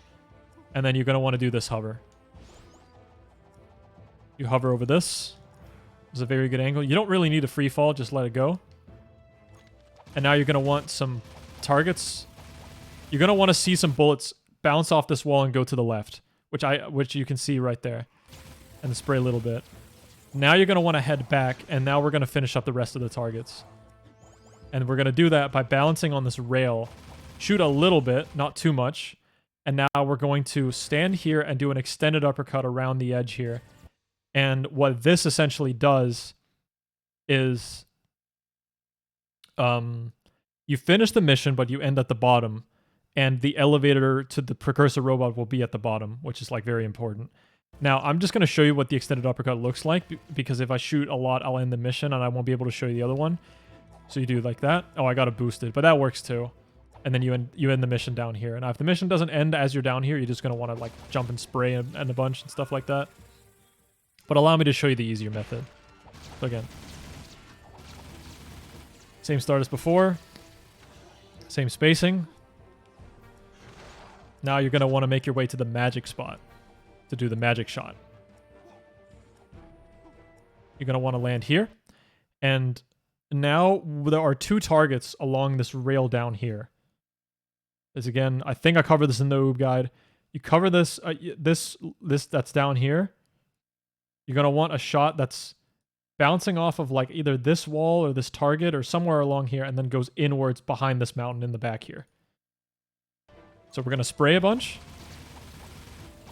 and then you're gonna want to do this hover. You hover over this. It's a very good angle. You don't really need a free fall, just let it go. And now you're gonna want some targets. You're gonna want to see some bullets bounce off this wall and go to the left, which you can see right there, and spray a little bit. Now you're gonna want to head back, and now we're gonna finish up the rest of the targets. And we're gonna do that by balancing on this rail. Shoot a little bit, not too much. And now we're going to stand here and do an extended uppercut around the edge here. And what this essentially does is you finish the mission, but you end at the bottom. And the elevator to the Precursor Robot will be at the bottom, which is like very important. Now, I'm just going to show you what the extended uppercut looks like, because if I shoot a lot, I'll end the mission, and I won't be able to show you the other one. So you do like that. Oh, I got it boosted, but that works too. And then you end the mission down here. And if the mission doesn't end as you're down here, you're just going to want to like jump and spray and a bunch and stuff like that. But allow me to show you the easier method. So again, same start as before. Same spacing. Now you're going to want to make your way to the magic spot to do the magic shot. You're going to want to land here. And now there are 2 targets along this rail down here. As again, I think I covered this in the oob guide. You cover this, this that's down here. You're going to want a shot that's bouncing off of like either this wall or this target or somewhere along here, and then goes inwards behind this mountain in the back here. So we're going to spray a bunch,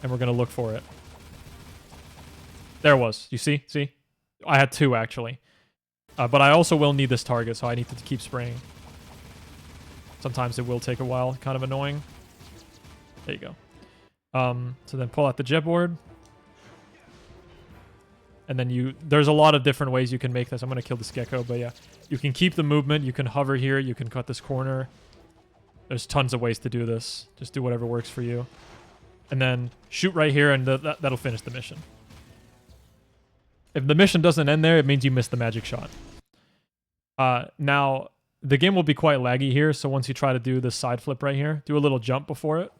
and we're going to look for it. There it was. You see? See? I had 2, actually. But I also will need this target, so I need to keep spraying. Sometimes it will take a while. Kind of annoying. There you go. So then pull out the jet board. And then there's a lot of different ways you can make this. I'm going to kill this gecko, but yeah. You can keep the movement. You can hover here. You can cut this corner. There's tons of ways to do this. Just do whatever works for you. And then shoot right here, and that'll finish the mission. If the mission doesn't end there, it means you missed the magic shot. Now, the game will be quite laggy here, so once you try to do this side flip right here, do a little jump before it.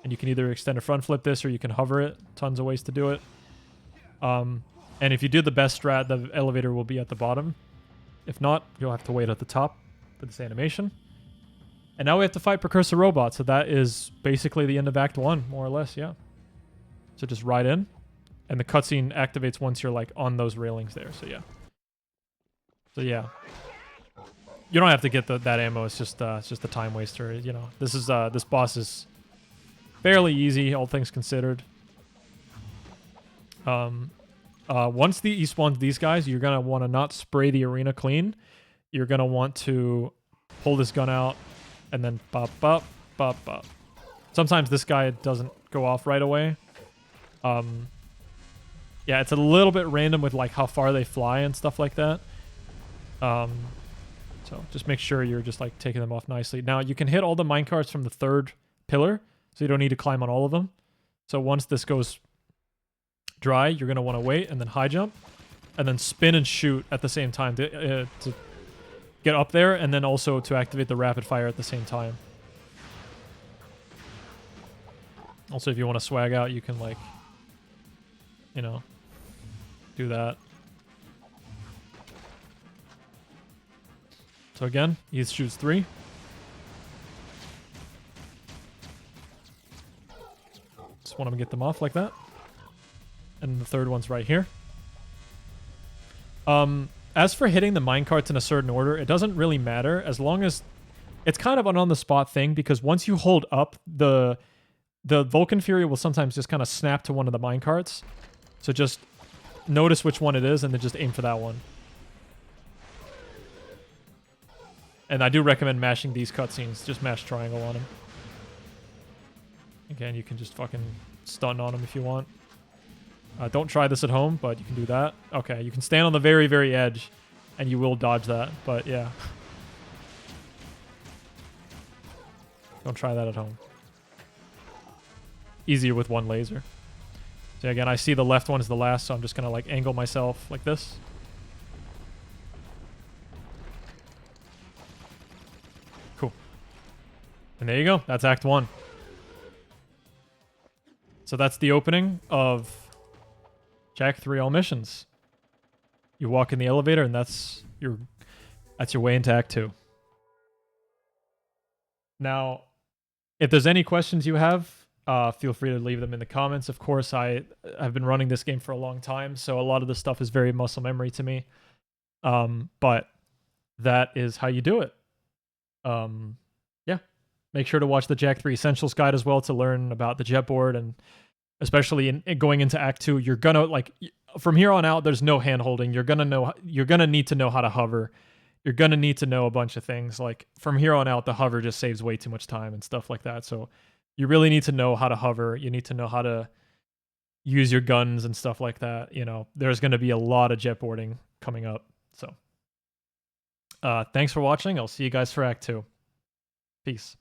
And you can either extend a front flip this, or you can hover it. Tons of ways to do it. And if you do the best strat, the elevator will be at the bottom. If not, you'll have to wait at the top for this animation. And now we have to fight Precursor Robot, so that is basically the end of Act 1, more or less, yeah. So just ride in, and the cutscene activates once you're like on those railings there. So yeah. So yeah. You don't have to get that ammo. It's just a time waster. You know, this boss is fairly easy, all things considered. Once he spawns these guys, you're gonna want to not spray the arena clean. You're gonna want to pull this gun out, and then pop, pop, pop, pop. Sometimes this guy doesn't go off right away. Yeah, it's a little bit random with like how far they fly and stuff like that. So just make sure you're just like taking them off nicely. Now you can hit all the minecarts from the 3rd pillar, so you don't need to climb on all of them. So once this goes dry, you're going to want to wait and then high jump and then spin and shoot at the same time to get up there, and then also to activate the rapid fire at the same time. Also, if you want to swag out, you can like, you know, do that. So again, he shoots 3. Just want to get them off like that. And the 3rd one's right here. As for hitting the minecarts in a certain order, it doesn't really matter as long as it's kind of an on-the-spot thing, because once you hold up, the Vulcan Fury will sometimes just kind of snap to one of the minecarts. So just notice which one it is and then just aim for that one. And I do recommend mashing these cutscenes. Just mash triangle on him. Again, you can just fucking stun on him if you want. Don't try this at home, but you can do that. Okay, you can stand on the very, very edge, and you will dodge that. But yeah. Don't try that at home. Easier with one laser. So again, I see the left one is the last, so I'm just going to like angle myself like this. Cool. And there you go. That's Act 1. So that's the opening of Jak 3 all missions. You walk in the elevator, and that's your way into Act 2. Now, if there's any questions you have, feel free to leave them in the comments. Of course, I've been running this game for a long time, so a lot of this stuff is very muscle memory to me. But that is how you do it. Yeah. Make sure to watch the Jak 3 Essentials guide as well to learn about the jetboard, and especially in going into Act 2, you're gonna like from here on out, there's no hand holding. You're gonna need to know how to hover. You're gonna need to know a bunch of things. Like from here on out, the hover just saves way too much time and stuff like that. So you really need to know how to hover. You need to know how to use your guns and stuff like that. You know, there's gonna be a lot of jetboarding coming up. So thanks for watching. I'll see you guys for Act 2. Peace.